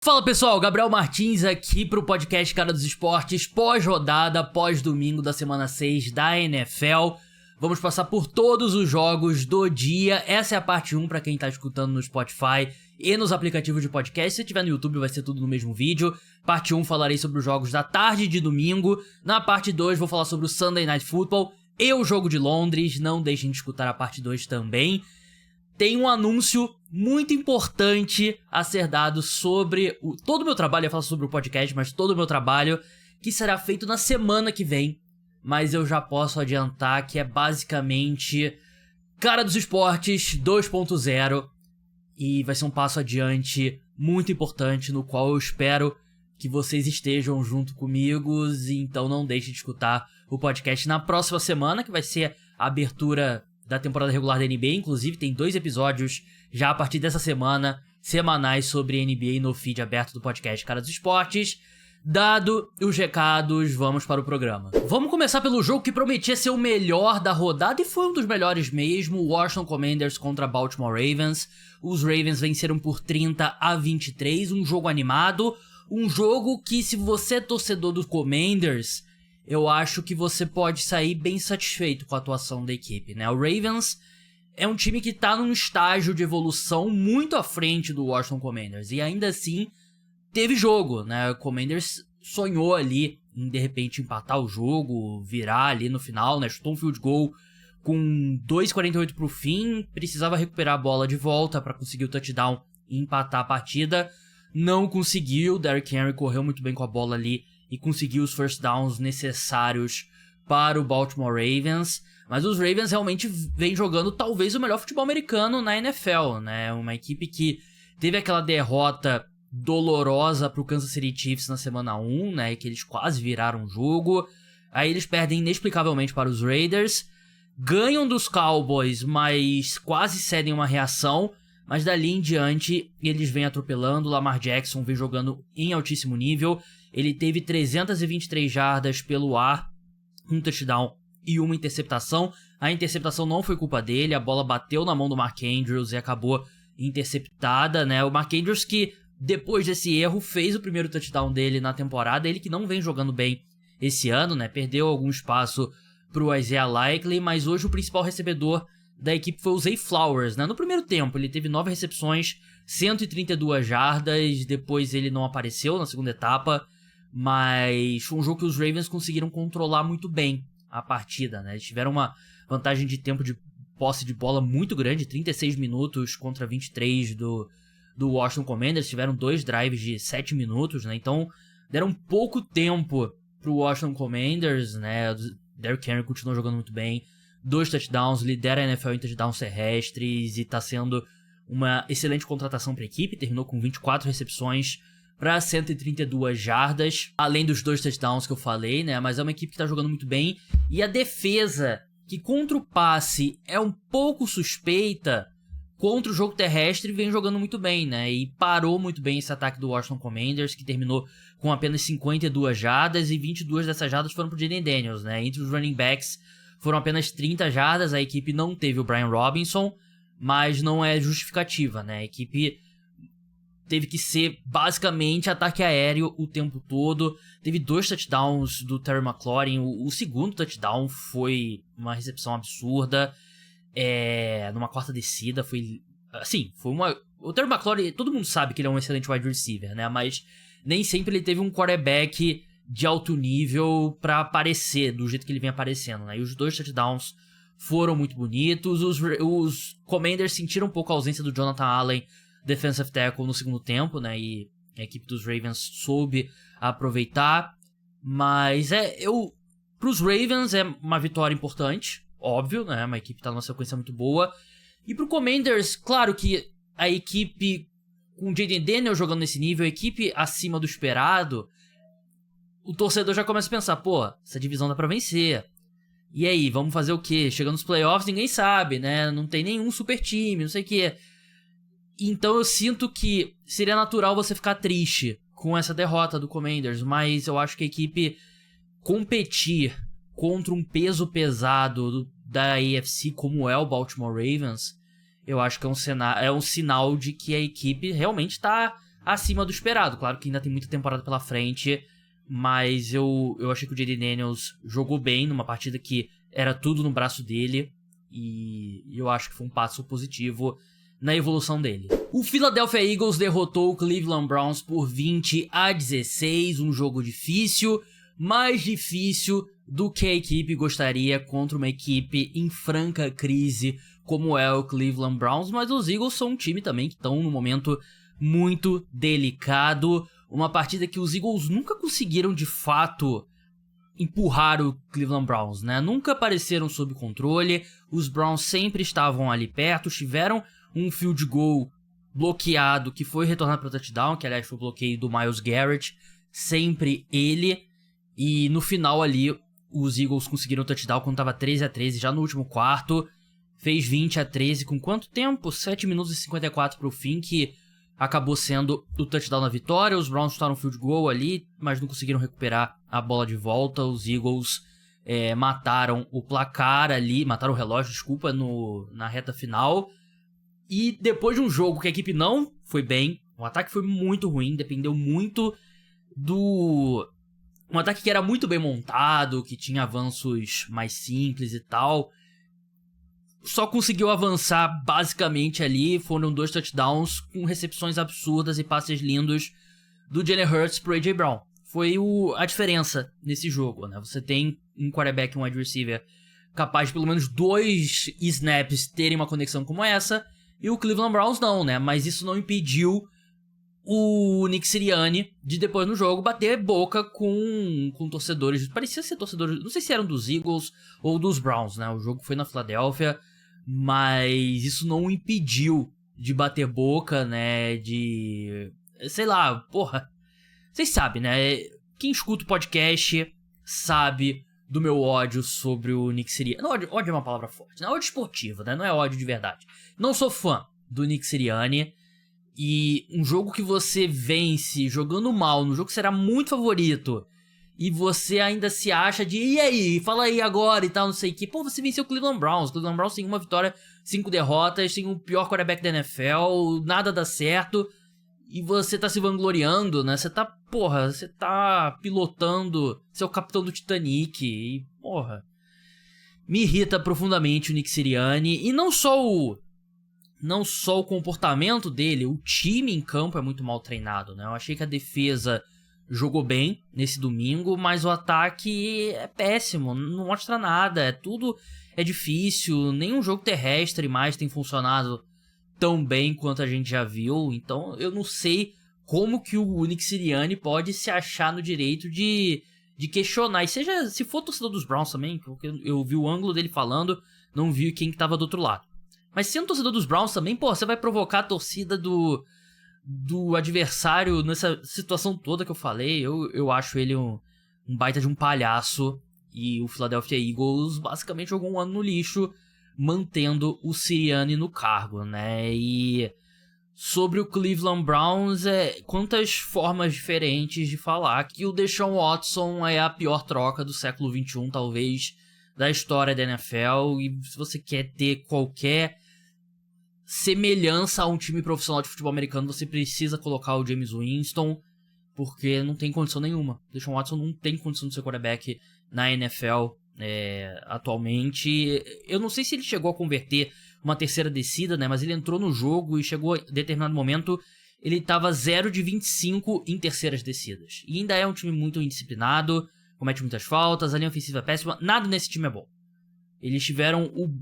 Fala pessoal, Gabriel Martins aqui pro podcast Cara dos Esportes, pós-rodada, pós-domingo da semana 6 da NFL. Vamos passar por todos os jogos do dia. Essa é a parte 1 pra quem tá escutando no Spotify e nos aplicativos de podcast. Se tiver no YouTube vai ser tudo no mesmo vídeo. Parte 1 falarei sobre os jogos da tarde de domingo. Na parte 2 vou falar sobre o Sunday Night Football e o jogo de Londres. Não deixem de escutar a parte 2 também. Tem um anúncio muito importante a ser dado sobre todo o meu trabalho. Eu falo sobre o podcast, mas todo o meu trabalho, que será feito na semana que vem. Mas eu já posso adiantar que é basicamente Cara dos Esportes 2.0. E vai ser um passo adiante muito importante, no qual eu espero que vocês estejam junto comigo. Então não deixe de escutar o podcast na próxima semana, que vai ser a abertura da temporada regular da NBA. Inclusive tem 2 episódios já a partir dessa semana, semanais, sobre NBA no feed aberto do podcast Cara dos Esportes. Dado os recados, vamos para o programa. Vamos começar pelo jogo que prometia ser o melhor da rodada, e foi um dos melhores mesmo, o Washington Commanders contra Baltimore Ravens. Os Ravens venceram por 30-23, um jogo animado, um jogo que, se você é torcedor dos Commanders, eu acho que você pode sair bem satisfeito com a atuação da equipe, né? O Ravens é um time que tá num estágio de evolução muito à frente do Washington Commanders, e ainda assim teve jogo, né? O Commanders sonhou ali em, de repente, empatar o jogo, virar ali no final, né? Chutou um field goal com 2:48 pro fim, precisava recuperar a bola de volta para conseguir o touchdown e empatar a partida. Não conseguiu, Derrick Henry correu muito bem com a bola ali e conseguiu os first downs necessários para o Baltimore Ravens. Mas os Ravens realmente vêm jogando talvez o melhor futebol americano na NFL, né? Uma equipe que teve aquela derrota dolorosa pro Kansas City Chiefs na semana 1, né? Que eles quase viraram o jogo. Aí eles perdem inexplicavelmente para os Raiders. Ganham dos Cowboys, mas quase cedem uma reação. Mas dali em diante eles vêm atropelando. Lamar Jackson vem jogando em altíssimo nível. Ele teve 323 jardas pelo ar, um touchdown e uma interceptação. A interceptação não foi culpa dele, a bola bateu na mão do Mark Andrews e acabou interceptada, né? O Mark Andrews, que depois desse erro fez o primeiro touchdown dele na temporada, ele que não vem jogando bem esse ano, né? Perdeu algum espaço pro Isaiah Likely, mas hoje o principal recebedor da equipe foi o Zay Flowers, né? No primeiro tempo ele teve 9 recepções, 132 jardas, depois ele não apareceu na segunda etapa, mas foi um jogo que os Ravens conseguiram controlar muito bem a partida, né? Eles tiveram uma vantagem de tempo de posse de bola muito grande, 36 minutos contra 23 do Washington Commanders. Tiveram 2 drives de 7 minutos, né? Então deram pouco tempo pro Washington Commanders, né? Derrick Henry continuou jogando muito bem, 2 touchdowns, lidera a NFL em touchdowns terrestres e tá sendo uma excelente contratação para a equipe. Terminou com 24 recepções para 132 jardas, além dos 2 touchdowns que eu falei, né? Mas é uma equipe que tá jogando muito bem. E a defesa, que contra o passe é um pouco suspeita, contra o jogo terrestre vem jogando muito bem, né? E parou muito bem esse ataque do Washington Commanders, que terminou com apenas 52 jardas, e 22 dessas jardas foram pro Jayden Daniels, né? Entre os running backs foram apenas 30 jardas, a equipe não teve o Brian Robinson, mas não é justificativa, né? A equipe teve que ser basicamente ataque aéreo o tempo todo. Teve 2 touchdowns do Terry McLaurin. O segundo touchdown foi uma recepção absurda. Numa quarta descida, foi uma... O Terry McLaurin, todo mundo sabe que ele é um excelente wide receiver, né? Mas nem sempre ele teve um quarterback de alto nível pra aparecer do jeito que ele vem aparecendo, né? E os 2 touchdowns foram muito bonitos. Os Commanders sentiram um pouco a ausência do Jonathan Allen, defensive tackle, no segundo tempo, né? E a equipe dos Ravens soube aproveitar. Mas pros Ravens é uma vitória importante, óbvio, né? Uma equipe que tá numa sequência muito boa. E pro Commanders, claro que a equipe com o Jayden Daniels jogando nesse nível, a equipe acima do esperado, o torcedor já começa a pensar, pô, essa divisão dá pra vencer. E aí, vamos fazer o quê? Chegando nos playoffs, ninguém sabe, né? Não tem nenhum super time, não sei o quê. Então eu sinto que seria natural você ficar triste com essa derrota do Commanders, mas eu acho que a equipe competir contra um peso pesado da AFC como é o Baltimore Ravens, eu acho que é um sinal de que a equipe realmente tá acima do esperado. Claro que ainda tem muita temporada pela frente, mas eu achei que o Jayden Daniels jogou bem numa partida que era tudo no braço dele, e eu acho que foi um passo positivo na evolução dele. O Philadelphia Eagles derrotou o Cleveland Browns por 20-16, um jogo difícil, mais difícil do que a equipe gostaria contra uma equipe em franca crise como é o Cleveland Browns, mas os Eagles são um time também que estão num momento muito delicado, uma partida que os Eagles nunca conseguiram de fato empurrar o Cleveland Browns, né? Nunca apareceram sob controle, os Browns sempre estavam ali perto, tiveram um field goal bloqueado que foi retornado para o touchdown, que aliás foi o bloqueio do Myles Garrett, sempre ele, e no final ali os Eagles conseguiram o touchdown quando estava 13-13 já no último quarto, fez 20-13 com quanto tempo? 7 minutos e 54 para o fim, que acabou sendo o touchdown na vitória. Os Browns chutaram um field goal ali, mas não conseguiram recuperar a bola de volta. Os Eagles mataram o placar ali, mataram o relógio, desculpa, na reta final. E depois de um jogo que a equipe não foi bem, o ataque foi muito ruim, dependeu muito do... Um ataque que era muito bem montado, que tinha avanços mais simples e tal. Só conseguiu avançar basicamente ali, foram 2 touchdowns com recepções absurdas e passes lindos do Jalen Hurts pro A.J. Brown. Foi a diferença nesse jogo, né? Você tem um quarterback e um wide receiver capaz de pelo menos 2 snaps terem uma conexão como essa, e o Cleveland Browns não, né? Mas isso não impediu o Nick Sirianni de depois no jogo bater boca com torcedores, parecia ser torcedores, não sei se eram dos Eagles ou dos Browns, né? O jogo foi na Filadélfia, mas isso não o impediu de bater boca, né? De... sei lá, porra. Vocês sabem, né? Quem escuta o podcast sabe do meu ódio sobre o Nick Sirianni. Não, ódio é uma palavra forte, né? Ódio esportivo, né? Não é ódio de verdade. Não sou fã do Nick Sirianni. E um jogo que você vence jogando mal, num jogo que será muito favorito, e você ainda se acha de, e aí, fala aí agora e tal, não sei o que. Pô, você venceu o Cleveland Browns. O Cleveland Browns tem uma vitória, 5 derrotas, tem o pior quarterback da NFL, nada dá certo, e você tá se vangloriando, né? Você tá pilotando, você é o capitão do Titanic, e, porra, me irrita profundamente o Nick Sirianni, e não só o comportamento dele, o time em campo é muito mal treinado, né? Eu achei que a defesa jogou bem nesse domingo, mas o ataque é péssimo, não mostra nada, tudo é difícil, nenhum jogo terrestre mais tem funcionado tão bem quanto a gente já viu, então eu não sei como que o Nick Sirianni pode se achar no direito de questionar, e se for torcedor dos Browns também, porque eu vi o ângulo dele falando, não vi quem que tava do outro lado. Mas sendo torcedor dos Browns também, pô, você vai provocar a torcida do adversário nessa situação toda que eu falei. Eu acho ele um baita de um palhaço. E o Philadelphia Eagles basicamente jogou um ano no lixo, mantendo o Sirianni no cargo, né? E sobre o Cleveland Browns, quantas formas diferentes de falar que o Deshaun Watson é a pior troca do século XXI, talvez, da história da NFL, e se você quer ter qualquer semelhança a um time profissional de futebol americano, você precisa colocar o Jameis Winston, porque não tem condição nenhuma. O Deshaun Watson não tem condição de ser quarterback na NFL atualmente. Eu não sei se ele chegou a converter uma terceira descida, né, mas ele entrou no jogo e chegou a determinado momento, ele estava 0 de 25 em terceiras descidas. E ainda é um time muito indisciplinado, comete muitas faltas, a linha ofensiva é péssima, nada nesse time é bom. Eles tiveram o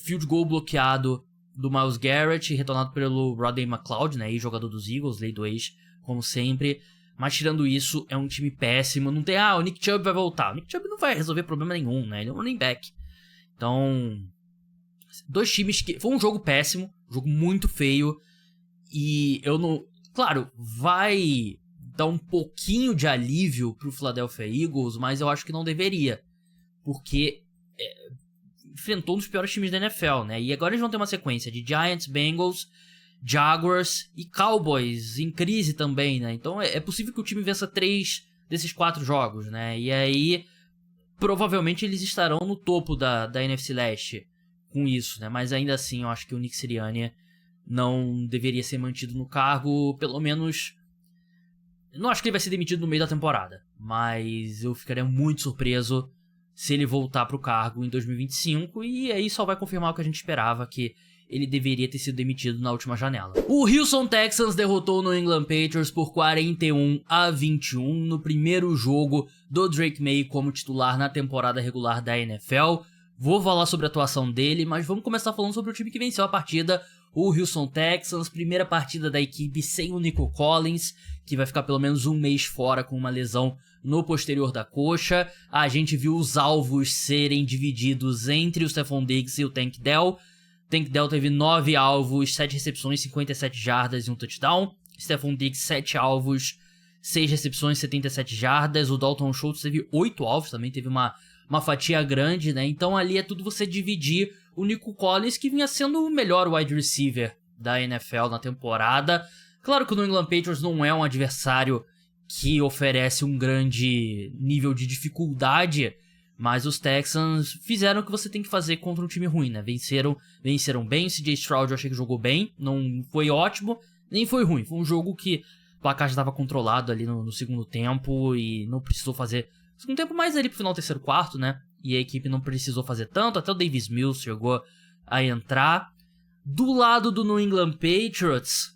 field goal bloqueado do Myles Garrett, retornado pelo Rodney McLeod, né, ex-jogador dos Eagles, lei do ex, como sempre. Mas tirando isso, é um time péssimo. Não tem, o Nick Chubb vai voltar. O Nick Chubb não vai resolver problema nenhum, né, ele é um running back. Então, 2 times que... Foi um jogo péssimo, um jogo muito feio. E eu não... Claro, vai dar um pouquinho de alívio pro Philadelphia Eagles, mas eu acho que não deveria. Porque enfrentou um dos piores times da NFL, né? E agora eles vão ter uma sequência de Giants, Bengals, Jaguars e Cowboys em crise também, né? Então é possível que o time vença 3 desses 4 jogos, né? E aí, provavelmente eles estarão no topo da NFC Leste com isso, né? Mas ainda assim, eu acho que o Nick Sirianni não deveria ser mantido no cargo, pelo menos Não acho que ele vai ser demitido no meio da temporada, mas eu ficaria muito surpreso se ele voltar pro cargo em 2025, e aí só vai confirmar o que a gente esperava, que ele deveria ter sido demitido na última janela. O Houston Texans derrotou o New England Patriots por 41-21 no primeiro jogo do Drake Maye como titular na temporada regular da NFL. Vou falar sobre a atuação dele, mas vamos começar falando sobre o time que venceu a partida, o Houston Texans, primeira partida da equipe sem o Nico Collins, que vai ficar pelo menos um mês fora com uma lesão no posterior da coxa. A gente viu os alvos serem divididos entre o Stephon Diggs e o Tank Dell. Tank Dell teve 9 alvos, 7 recepções, 57 jardas e um touchdown. Stephon Diggs 7 alvos, 6 recepções, 77 jardas. O Dalton Schultz teve 8 alvos, também teve uma fatia grande, né? Então ali é tudo você dividir o Nico Collins, que vinha sendo o melhor wide receiver da NFL na temporada. Claro que o New England Patriots não é um adversário que oferece um grande nível de dificuldade, mas os Texans fizeram o que você tem que fazer contra um time ruim, né? Venceram bem. O CJ Stroud eu achei que jogou bem, não foi ótimo, nem foi ruim. Foi um jogo que o placar já estava controlado ali no segundo tempo e não precisou fazer segundo tempo mais ali pro final do terceiro quarto, né? E a equipe não precisou fazer tanto, até o Davis Mills chegou a entrar. Do lado do New England Patriots,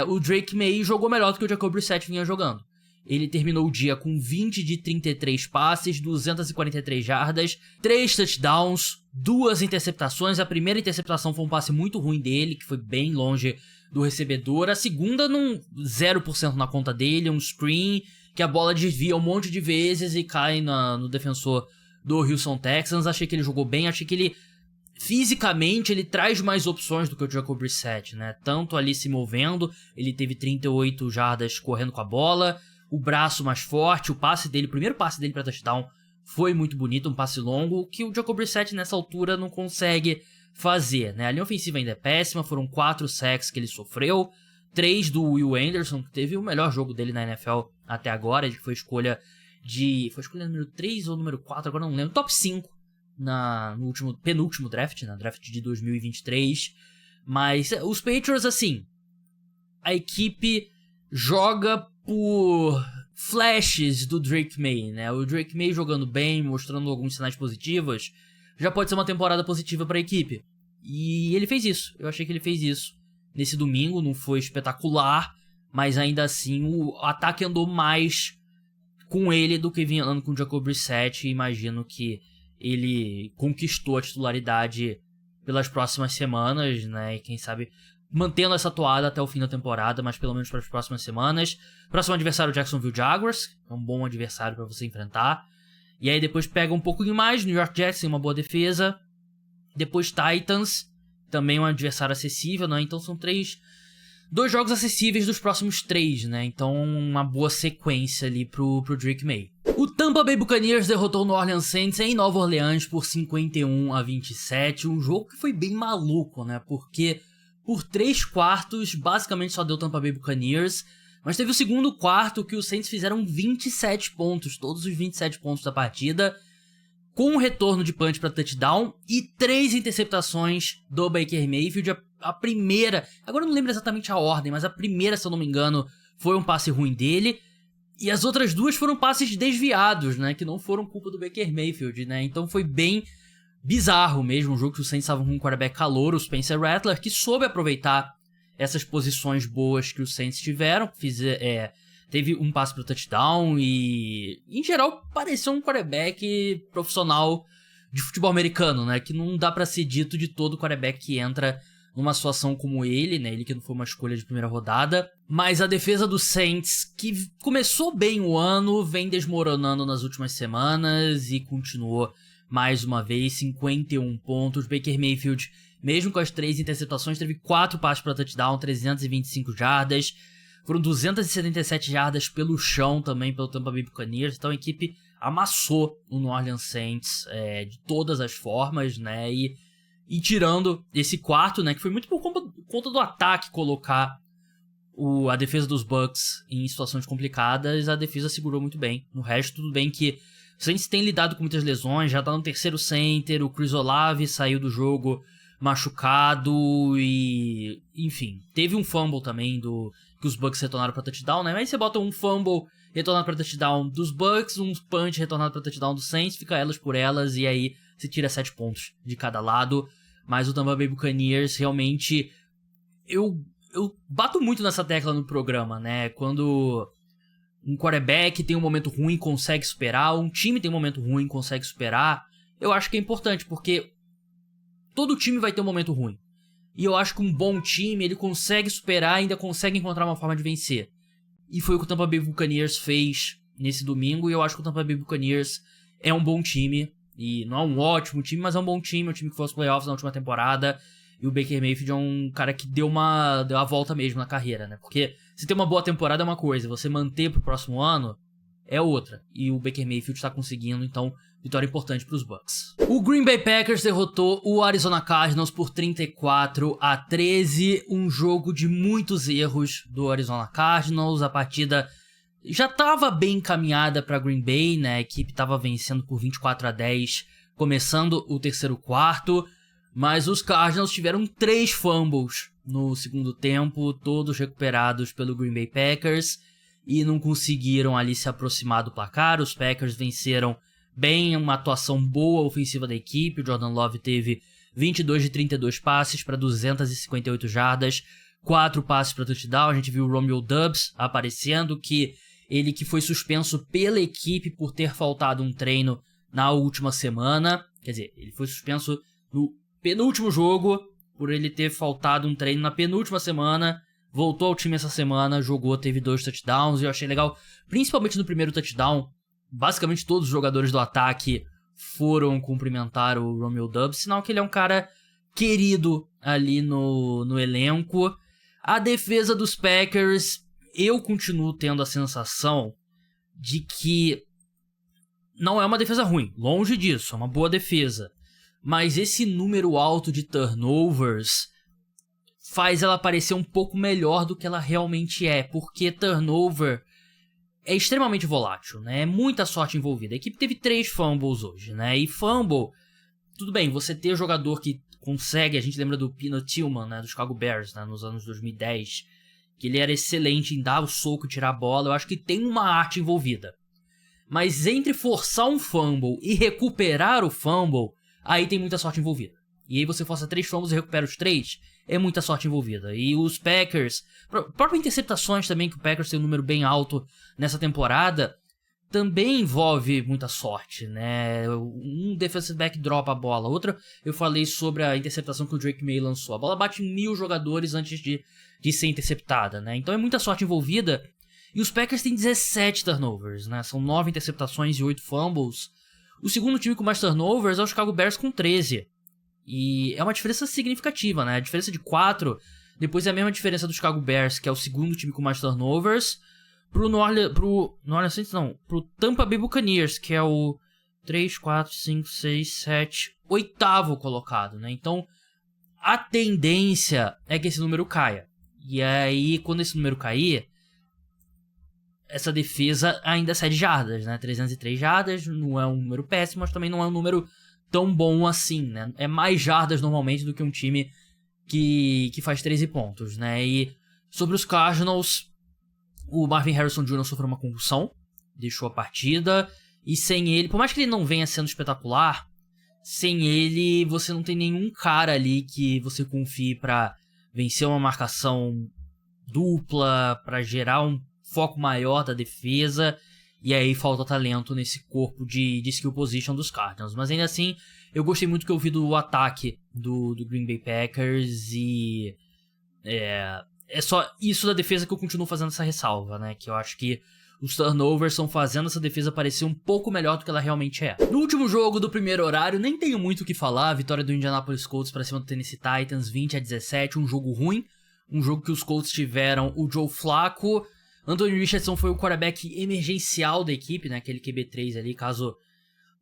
o Drake Maye jogou melhor do que o Jacoby Brissett vinha jogando. Ele terminou o dia com 20 de 33 passes, 243 jardas, 3 touchdowns, 2 interceptações. A primeira interceptação foi um passe muito ruim dele, que foi bem longe do recebedor. A segunda, 0% na conta dele, um screen, que a bola desvia um monte de vezes e cai no defensor do Houston Texans. Achei que ele jogou bem, achei que ele, fisicamente, ele traz mais opções do que o Jacoby Brissett, né? Tanto ali se movendo, ele teve 38 jardas correndo com a bola, o braço mais forte, o passe dele, o primeiro passe dele para touchdown foi muito bonito, um passe longo, que o Jacoby Brissett nessa altura não consegue fazer, né? A linha ofensiva ainda é péssima, foram 4 sacks que ele sofreu, 3 do Will Anderson, que teve o melhor jogo dele na NFL até agora, ele foi escolha número 3 ou número 4, agora não lembro, top 5 no penúltimo draft, na draft de 2023, mas os Patriots, assim, a equipe joga por flashes do Drake Maye, né? O Drake Maye jogando bem, mostrando alguns sinais positivos, já pode ser uma temporada positiva para a equipe. E ele fez isso. Eu achei que ele fez isso nesse domingo. Não foi espetacular, mas ainda assim o ataque andou mais com ele do que vinha andando com o Jacoby Brissett. E imagino que ele conquistou a titularidade pelas próximas semanas, né? E quem sabe mantendo essa toada até o fim da temporada, mas pelo menos para as próximas semanas. Próximo adversário, o Jacksonville Jaguars, é um bom adversário para você enfrentar. E aí depois pega um pouco mais, New York Jets tem uma boa defesa. Depois Titans, também um adversário acessível, né? Então são 2 jogos acessíveis dos próximos 3, né? Então uma boa sequência ali pro Drake Maye. O Tampa Bay Buccaneers derrotou o New Orleans Saints em Nova Orleans por 51-27, um jogo que foi bem maluco, né? Porque por 3 quartos, basicamente só deu Tampa Bay Buccaneers, mas teve o segundo quarto que os Saints fizeram 27 pontos, todos os 27 pontos da partida, com um retorno de punch para touchdown e 3 interceptações do Baker Mayfield. A primeira, agora eu não lembro exatamente a ordem, mas a primeira, se eu não me engano, foi um passe ruim dele, e as outras 2 foram passes desviados, né, que não foram culpa do Baker Mayfield, né, então foi bem bizarro mesmo, um jogo que os Saints estavam com um quarterback calouro, o Spencer Rattler, que soube aproveitar essas posições boas que os Saints tiveram, teve um passe para touchdown e, em geral, pareceu um quarterback profissional de futebol americano, né, que não dá para ser dito de todo quarterback que entra numa situação como ele, né, ele que não foi uma escolha de primeira rodada, mas a defesa dos Saints, que começou bem o ano, vem desmoronando nas últimas semanas e continuou mais uma vez, 51 pontos. Baker Mayfield, mesmo com as 3 interceptações, teve 4 passes para touchdown, 325 jardas. Foram 277 jardas pelo chão também pelo Tampa Bay Buccaneers. Então a equipe amassou o New Orleans Saints de todas as formas, né? E tirando esse quarto, né, que foi muito por conta do ataque colocar a defesa dos Bucs em situações complicadas, a defesa segurou muito bem. No resto, tudo bem que o Saints tem lidado com muitas lesões, já tá no terceiro center, o Chris Olave saiu do jogo machucado e, enfim, teve um fumble também do que os Bucks retornaram pra touchdown, né? Mas você bota um fumble retornado pra touchdown dos Bucks, um punch retornado pra touchdown dos Saints, fica elas por elas, e aí você tira 7 pontos de cada lado. Mas o Tampa Bay Buccaneers realmente... Eu bato muito nessa tecla no programa, né? Quando um quarterback tem um momento ruim, consegue superar, um time tem um momento ruim, consegue superar, eu acho que é importante, porque todo time vai ter um momento ruim. E eu acho que um bom time, ele consegue superar e ainda consegue encontrar uma forma de vencer. E foi o que o Tampa Bay Buccaneers fez nesse domingo, e eu acho que o Tampa Bay Buccaneers é um bom time. E não é um ótimo time, mas é um bom time, é um time que foi aos playoffs na última temporada. E o Baker Mayfield é um cara que deu a volta mesmo na carreira, né? Porque se ter uma boa temporada é uma coisa, você manter pro próximo ano é outra. E o Baker Mayfield tá conseguindo, então vitória importante pros Bucks. O Green Bay Packers derrotou o Arizona Cardinals por 34-13, um jogo de muitos erros do Arizona Cardinals. A partida já estava bem encaminhada para Green Bay, né? A equipe estava vencendo por 24-10, começando o terceiro quarto, mas os Cardinals tiveram 3 fumbles no segundo tempo, todos recuperados pelo Green Bay Packers, e não conseguiram ali se aproximar do placar. Os Packers venceram bem, uma atuação boa ofensiva da equipe. O Jordan Love teve 22 de 32 passes para 258 jardas, 4 passes para touchdown. A gente viu o Romeo Doubs aparecendo, ele que foi suspenso pela equipe por ter faltado um treino na última semana. Quer dizer, ele foi suspenso no penúltimo jogo por ele ter faltado um treino na penúltima semana. Voltou ao time essa semana, jogou, teve 2 touchdowns, e eu achei legal, principalmente no primeiro touchdown. Basicamente todos os jogadores do ataque foram cumprimentar o Romeo Doubs, sinal que ele é um cara querido ali no elenco. A defesa dos Packers, eu continuo tendo a sensação de que não é uma defesa ruim, longe disso, é uma boa defesa. Mas esse número alto de turnovers faz ela parecer um pouco melhor do que ela realmente é, porque turnover é extremamente volátil, né? É muita sorte envolvida. A equipe teve 3 fumbles hoje, né? E fumble, tudo bem, você ter jogador que consegue, a gente lembra do Pino Tillman, né? Do Chicago Bears, né? Nos anos 2010, que ele era excelente em dar o soco e tirar a bola. Eu acho que tem uma arte envolvida. Mas entre forçar um fumble e recuperar o fumble, aí tem muita sorte envolvida. E aí você força 3 fumbles e recupera os 3, é muita sorte envolvida. E os Packers, próprias interceptações também, que o Packers tem um número bem alto nessa temporada, também envolve muita sorte, né? Um defensive back dropa a bola, outra eu falei sobre a interceptação que o Drake May lançou. A bola bate em 1000 jogadores antes de ser interceptada, né? Então é muita sorte envolvida. E os Packers têm 17 turnovers, né? São 9 interceptações e 8 fumbles. O segundo time com mais turnovers é o Chicago Bears com 13. E é uma diferença significativa, né? A diferença de 4, depois é a mesma diferença do Chicago Bears, que é o segundo time com mais turnovers, pro Tampa Bay Buccaneers, que é o 3, 4, 5, 6, 7, 8º colocado, né? Então, a tendência é que esse número caia. E aí, quando esse número cair, essa defesa ainda cede jardas, né? 303 jardas, não é um número péssimo, mas também não é um número tão bom assim, né? É mais jardas normalmente do que um time que faz 13 pontos, né? E sobre os Cardinals, o Marvin Harrison Jr. sofreu uma concussão, deixou a partida, e sem ele, por mais que ele não venha sendo espetacular, sem ele você não tem nenhum cara ali que você confie pra vencer uma marcação dupla, pra gerar um foco maior da defesa. E aí falta talento nesse corpo de skill position dos Cardinals. Mas ainda assim, eu gostei muito que eu vi do ataque do Green Bay Packers. E é só isso da defesa que eu continuo fazendo essa ressalva, né? Que eu acho que os turnovers estão fazendo essa defesa parecer um pouco melhor do que ela realmente é. No último jogo do primeiro horário, nem tenho muito o que falar. A vitória do Indianapolis Colts para cima do Tennessee Titans, 20-17. Um jogo ruim. Um jogo que os Colts tiveram o Joe Flacco. Anthony Richardson foi o quarterback emergencial da equipe, né? Aquele QB3 ali, caso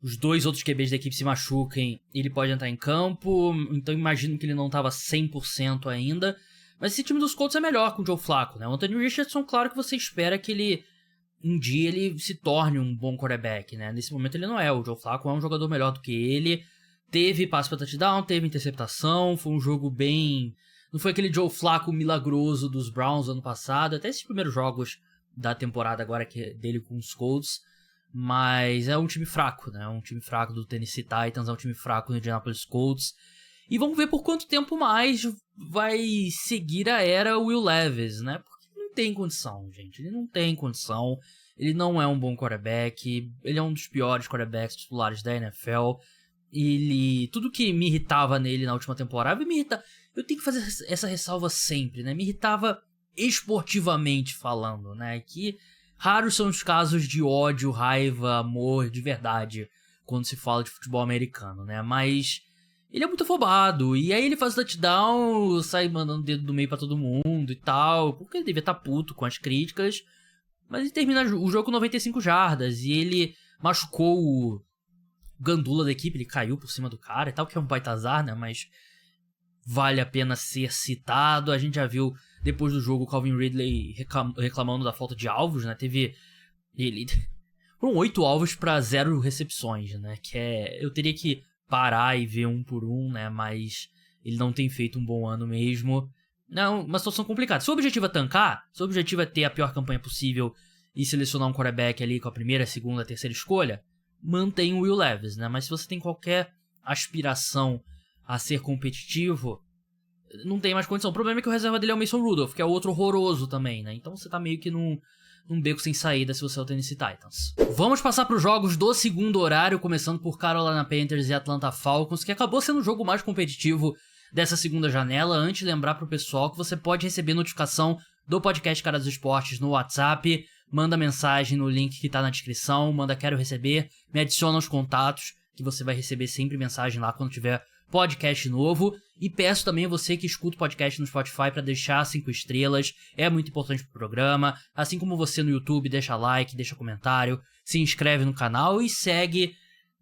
os 2 outros QBs da equipe se machuquem, ele pode entrar em campo. Então imagino que ele não estava 100% ainda. Mas esse time dos Colts é melhor com o Joe Flacco, né? O Anthony Richardson, claro que você espera que um dia ele se torne um bom quarterback, né? Nesse momento ele não é. O Joe Flacco é um jogador melhor do que ele. Teve passe para touchdown, teve interceptação, foi um jogo bem... Não foi aquele Joe Flacco milagroso dos Browns ano passado, até esses primeiros jogos da temporada agora que é dele com os Colts. Mas é um time fraco, né? É um time fraco do Tennessee Titans, é um time fraco do Indianapolis Colts. E vamos ver por quanto tempo mais vai seguir a era Will Levis, né? Porque não tem condição, gente. Ele não tem condição. Ele não é um bom quarterback. Ele é um dos piores quarterbacks titulares da NFL. Tudo que me irritava nele na última temporada, eu tenho que fazer essa ressalva sempre, né? Me irritava esportivamente falando, né? Que raros são os casos de ódio, raiva, amor, de verdade, quando se fala de futebol americano, né? Mas ele é muito afobado, e aí ele faz o touchdown, sai mandando o dedo do meio pra todo mundo e tal, porque ele devia estar puto com as críticas, mas ele termina o jogo com 95 jardas, e ele machucou o gandula da equipe, ele caiu por cima do cara e tal, que é um baita azar, né? Mas vale a pena ser citado. A gente já viu depois do jogo o Calvin Ridley reclamando da falta de alvos, né? Foram 8 alvos pra 0 recepções, né? Eu teria que parar e ver um por um, né? Mas ele não tem feito um bom ano mesmo. Não, uma situação complicada. Se o objetivo é tancar, se o objetivo é ter a pior campanha possível e selecionar um quarterback ali com a primeira, segunda, terceira escolha, mantém o Will Levis, né? Mas se você tem qualquer aspiração a ser competitivo, não tem mais condição. O problema é que o reserva dele é o Mason Rudolph, que é outro horroroso também, né? Então você tá meio que num beco sem saída se você é o Tennessee Titans. Vamos passar para os jogos do segundo horário, começando por Carolina Panthers e Atlanta Falcons, que acabou sendo o jogo mais competitivo dessa segunda janela. Antes, lembrar pro pessoal que você pode receber notificação do podcast Cara dos Esportes no WhatsApp. Manda mensagem no link que tá na descrição, manda quero receber, me adiciona aos contatos, que você vai receber sempre mensagem lá quando tiver podcast novo. E peço também a você que escuta o podcast no Spotify para deixar 5 estrelas, é muito importante pro programa. Assim como você no YouTube, deixa like, deixa comentário, se inscreve no canal e segue,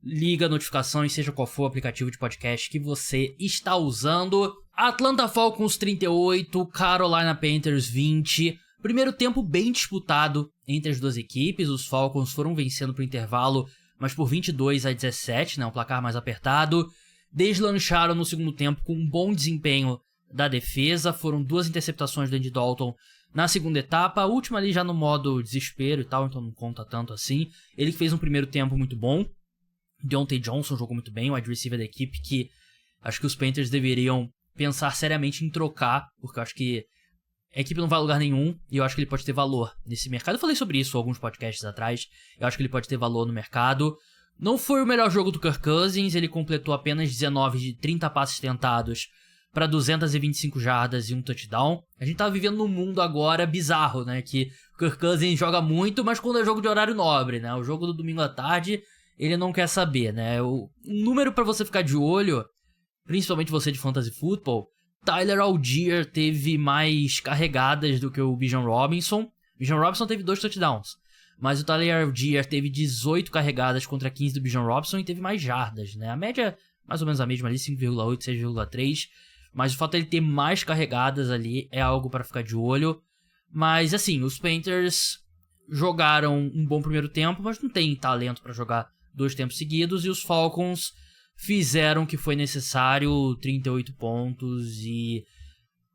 liga a notificação e seja qual for o aplicativo de podcast que você está usando. Atlanta Falcons 38, Carolina Panthers 20. Primeiro tempo bem disputado entre as duas equipes, os Falcons foram vencendo pro intervalo, mas por 22-17, né, um placar mais apertado. Deslancharam no segundo tempo com um bom desempenho da defesa, foram 2 interceptações do Andy Dalton na segunda etapa, a última ali já no modo desespero e tal, então não conta tanto assim. Ele fez um primeiro tempo muito bom, Deontay Johnson jogou muito bem, o wide receiver da equipe, que acho que os Panthers deveriam pensar seriamente em trocar, porque eu acho que a equipe não vai a lugar nenhum e eu acho que ele pode ter valor nesse mercado. Eu falei sobre isso alguns podcasts atrás. Eu acho que ele pode ter valor no mercado. Não foi o melhor jogo do Kirk Cousins. Ele completou apenas 19 de 30 passes tentados para 225 jardas e um touchdown. A gente tá vivendo num mundo agora bizarro, né? Que o Kirk Cousins joga muito, mas quando é jogo de horário nobre, né? O jogo do domingo à tarde, ele não quer saber, né? O número para você ficar de olho, principalmente você de fantasy football, Tyler Allgeier teve mais carregadas do que o Bijan Robinson. Bijan Robinson teve 2 touchdowns, mas o Tyler Allgeier teve 18 carregadas contra 15 do Bijan Robinson e teve mais jardas, né? A média mais ou menos a mesma ali, 5,8, 6,3. Mas o fato de ele ter mais carregadas ali é algo para ficar de olho. Mas assim, os Panthers jogaram um bom primeiro tempo, mas não tem talento para jogar 2 tempos seguidos. E os Falcons fizeram o que foi necessário, 38 pontos, e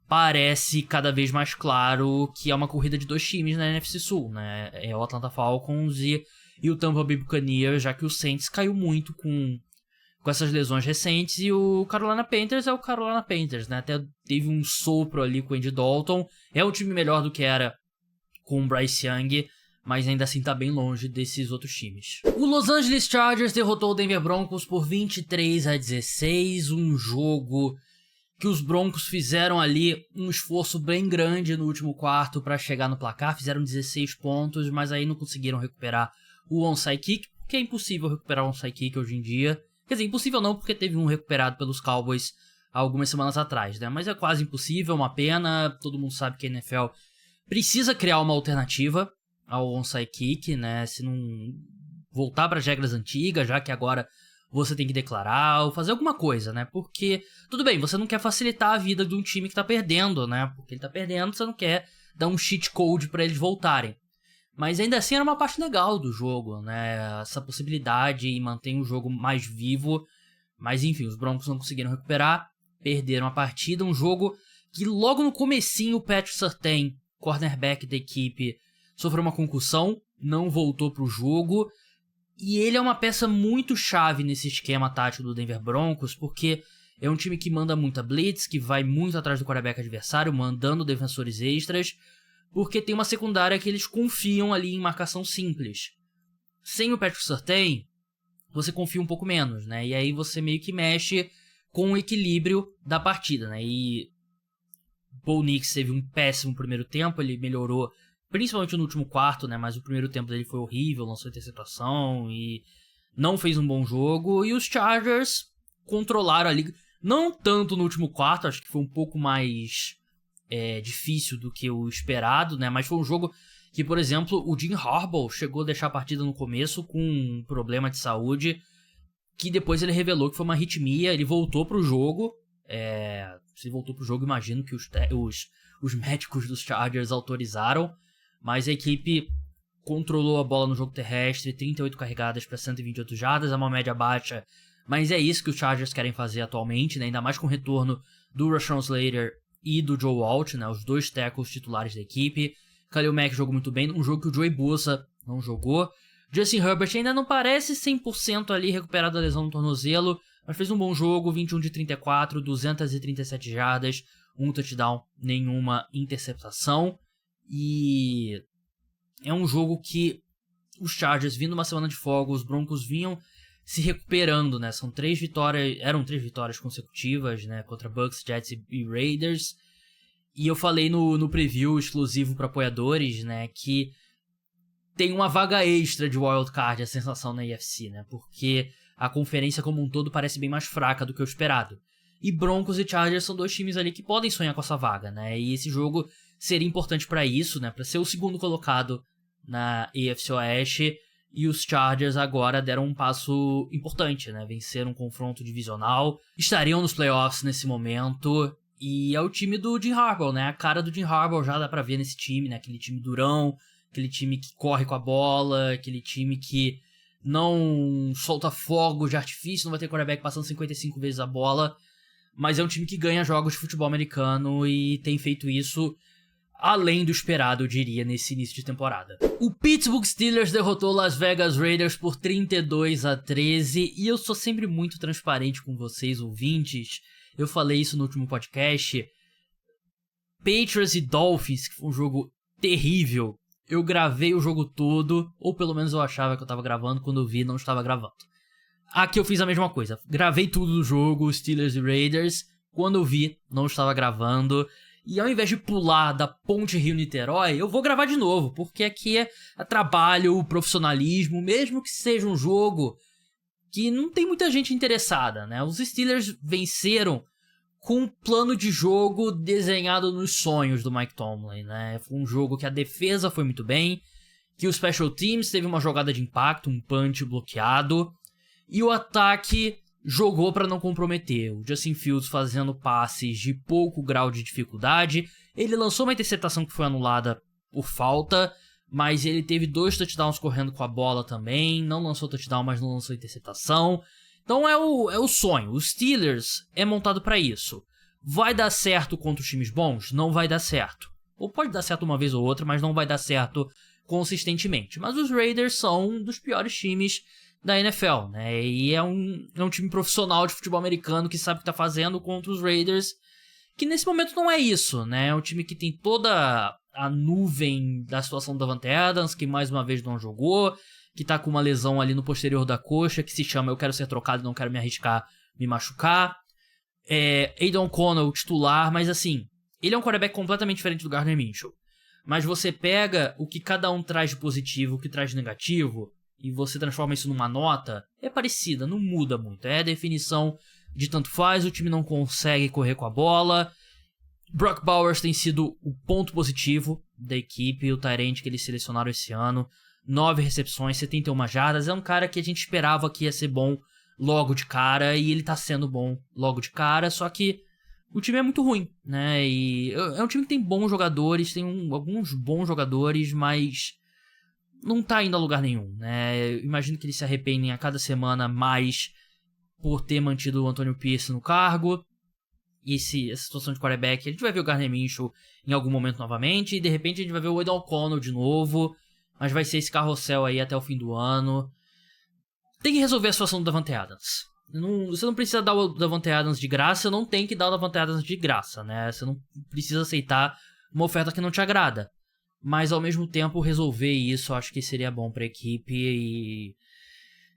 parece cada vez mais claro que é uma corrida de 2 times na NFC Sul, né? É o Atlanta Falcons e o Tampa Bay Buccaneers, já que o Saints caiu muito com essas lesões recentes, e o Carolina Panthers é o Carolina Panthers, né? Até teve um sopro ali com o Andy Dalton, é um time melhor do que era com o Bryce Young, mas ainda assim tá bem longe desses outros times. O Los Angeles Chargers derrotou o Denver Broncos por 23-16, um jogo que os Broncos fizeram ali um esforço bem grande no último quarto para chegar no placar, fizeram 16 pontos, mas aí não conseguiram recuperar o onside kick, porque é impossível recuperar o onside kick hoje em dia. Quer dizer, impossível não, porque teve um recuperado pelos Cowboys há algumas semanas atrás, né? Mas é quase impossível, uma pena, todo mundo sabe que a NFL precisa criar uma alternativa ao onside kick, né? Se não voltar para as regras antigas, já que agora você tem que declarar ou fazer alguma coisa, né? Porque, tudo bem, você não quer facilitar a vida de um time que tá perdendo, né? Porque ele tá perdendo, você não quer dar um cheat code para eles voltarem. Mas ainda assim era uma parte legal do jogo, né? Essa possibilidade e mantém o jogo mais vivo. Mas enfim, os Broncos não conseguiram recuperar, perderam a partida. Um jogo que logo no comecinho o Patrick Surtain, cornerback da equipe, sofreu uma concussão, não voltou pro jogo, e ele é uma peça muito chave nesse esquema tático do Denver Broncos, porque é um time que manda muita blitz, que vai muito atrás do quarterback adversário, mandando defensores extras, porque tem uma secundária que eles confiam ali em marcação simples. Sem o Patrick Surtain, você confia um pouco menos, né? E aí você meio que mexe com o equilíbrio da partida, né? E Bo Nix teve um péssimo primeiro tempo, ele melhorou principalmente no último quarto, né? Mas o primeiro tempo dele foi horrível, lançou interceptação e não fez um bom jogo. E os Chargers controlaram a liga, não tanto no último quarto, acho que foi um pouco mais difícil do que o esperado, né? Mas foi um jogo que, por exemplo, o Jim Harbaugh chegou a deixar a partida no começo com um problema de saúde, que depois ele revelou que foi uma arritmia, ele voltou pro jogo. Se voltou pro jogo, imagino que os médicos dos Chargers autorizaram, mas a equipe controlou a bola no jogo terrestre, 38 carregadas para 128 jardas, é uma média baixa, mas é isso que os Chargers querem fazer atualmente, né? Ainda mais com o retorno do Rashawn Slater e do Joe Alt, né? Os dois tackles titulares da equipe. Khalil Mack jogou muito bem, um jogo que o Joey Bosa não jogou. Justin Herbert ainda não parece 100% ali recuperado da lesão no tornozelo, mas fez um bom jogo, 21 de 34, 237 jardas, um touchdown, nenhuma interceptação. E é um jogo que os Chargers, vindo uma semana de folga, os Broncos vinham se recuperando, né? Eram três vitórias consecutivas, né? Contra Bucks, Jets e Raiders. E eu falei no preview exclusivo para apoiadores, né? Que tem uma vaga extra de wildcard, a sensação na AFC, né? Porque a conferência como um todo parece bem mais fraca do que o esperado. E Broncos e Chargers são dois times ali que podem sonhar com essa vaga, né? E esse jogo seria importante para isso, né? Para ser o segundo colocado na AFC Oeste. E os Chargers agora deram um passo importante, né? Venceram um confronto divisional, estariam nos playoffs nesse momento. E é o time do Jim Harbaugh, né? A cara do Jim Harbaugh já dá pra ver nesse time, né? Aquele time durão, aquele time que corre com a bola, aquele time que não solta fogo de artifício, não vai ter quarterback passando 55 vezes a bola. Mas é um time que ganha jogos de futebol americano e tem feito isso além do esperado, eu diria, nesse início de temporada. O Pittsburgh Steelers derrotou Las Vegas Raiders por 32-13 e eu sou sempre muito transparente com vocês, ouvintes. Eu falei isso no último podcast. Patriots e Dolphins, que foi um jogo terrível. Eu gravei o jogo todo, ou pelo menos eu achava que eu tava gravando, quando eu vi não estava gravando. Aqui eu fiz a mesma coisa. Gravei tudo do jogo, Steelers e Raiders. Quando eu vi, não estava gravando. E ao invés de pular da Ponte Rio-Niterói, eu vou gravar de novo, porque aqui é trabalho, profissionalismo, mesmo que seja um jogo que não tem muita gente interessada, né? Os Steelers venceram com um plano de jogo desenhado nos sonhos do Mike Tomlin, né? Foi um jogo que a defesa foi muito bem, que o Special Teams teve uma jogada de impacto, um punch bloqueado, e o ataque jogou para não comprometer. O Justin Fields fazendo passes de pouco grau de dificuldade. Ele lançou uma interceptação que foi anulada por falta, mas ele teve 2 touchdowns correndo com a bola também. Não lançou touchdown, mas não lançou interceptação. Então é o sonho. Os Steelers é montado para isso. Vai dar certo contra os times bons? Não vai dar certo. Ou pode dar certo uma vez ou outra, mas não vai dar certo consistentemente. Mas os Raiders são um dos piores times da NFL, né? E é um time profissional de futebol americano que sabe o que tá fazendo contra os Raiders, que nesse momento não é isso, né? É um time que tem toda a nuvem da situação do Davante Adams, que mais uma vez não jogou, que tá com uma lesão ali no posterior da coxa, que se chama eu quero ser trocado e não quero me arriscar, me machucar. Aidan O'Connell, titular, mas assim, ele é um quarterback completamente diferente do Gardner Minshew. Mas você pega o que cada um traz de positivo, o que traz de negativo, e você transforma isso numa nota, é parecida, não muda muito. É a definição de tanto faz, o time não consegue correr com a bola. Brock Bowers tem sido o ponto positivo da equipe, o tight end que eles selecionaram esse ano. 9 recepções, 71 jardas. É um cara que a gente esperava que ia ser bom logo de cara, e ele tá sendo bom logo de cara, só que o time é muito ruim, né? E é um time que tem bons jogadores, tem alguns bons jogadores, mas não tá indo a lugar nenhum, né? Eu imagino que eles se arrependem a cada semana mais por ter mantido o Antonio Pierce no cargo. essa situação de quarterback. A gente vai ver o Gardner Minshew em algum momento novamente, e de repente a gente vai ver o Aidan O'Connell de novo, mas vai ser esse carrossel aí até o fim do ano. Tem que resolver a situação do Davante Adams. Você não precisa dar o Davante Adams de graça, não tem que dar o Davante Adams de graça, né? Você não precisa aceitar uma oferta que não te agrada. Mas ao mesmo tempo resolver isso, eu acho que seria bom pra equipe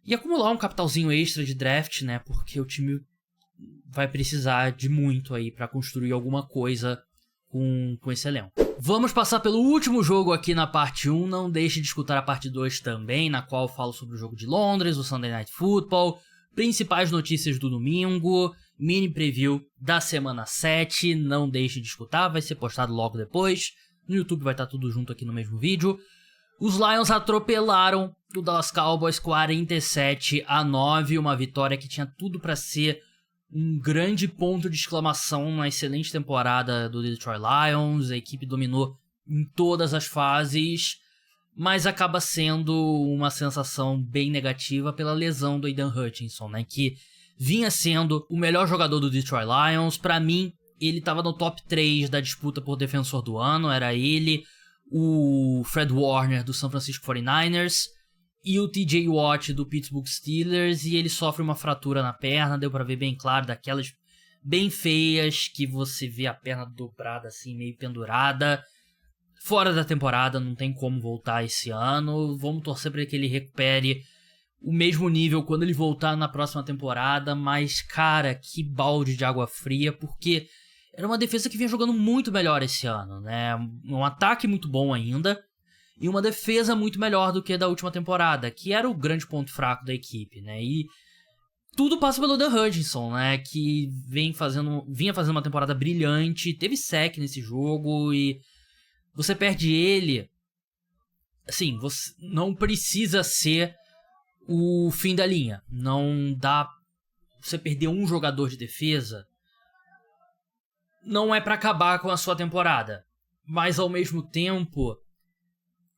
e acumular um capitalzinho extra de draft, né? Porque o time vai precisar de muito aí pra construir alguma coisa com esse elenco. Vamos passar pelo último jogo aqui na parte 1, não deixe de escutar a parte 2 também, na qual eu falo sobre o jogo de Londres, o Sunday Night Football, principais notícias do domingo, mini preview da semana 7, não deixe de escutar, vai ser postado logo depois. No YouTube vai estar tudo junto aqui no mesmo vídeo. Os Lions atropelaram o Dallas Cowboys 47-9, uma vitória que tinha tudo para ser um grande ponto de exclamação na excelente temporada do Detroit Lions. A equipe dominou em todas as fases, mas acaba sendo uma sensação bem negativa pela lesão do Aidan Hutchinson, né, que vinha sendo o melhor jogador do Detroit Lions. Para mim, ele estava no top 3 da disputa por defensor do ano. Era ele, o Fred Warner do San Francisco 49ers e o TJ Watt do Pittsburgh Steelers. E ele sofre uma fratura na perna, deu pra ver bem claro, daquelas bem feias que você vê a perna dobrada assim, meio pendurada. Fora da temporada, não tem como voltar esse ano. Vamos torcer para que ele recupere o mesmo nível quando ele voltar na próxima temporada. Mas, cara, que balde de água fria, porque era uma defesa que vinha jogando muito melhor esse ano, né? Um ataque muito bom ainda e uma defesa muito melhor do que a da última temporada, que era o grande ponto fraco da equipe, né? E tudo passa pelo Dan Hutchinson, né? Que vinha fazendo uma temporada brilhante, teve sack nesse jogo e você perde ele. Assim, você não precisa ser o fim da linha. Não dá. Você perder um jogador de defesa não é pra acabar com a sua temporada, mas ao mesmo tempo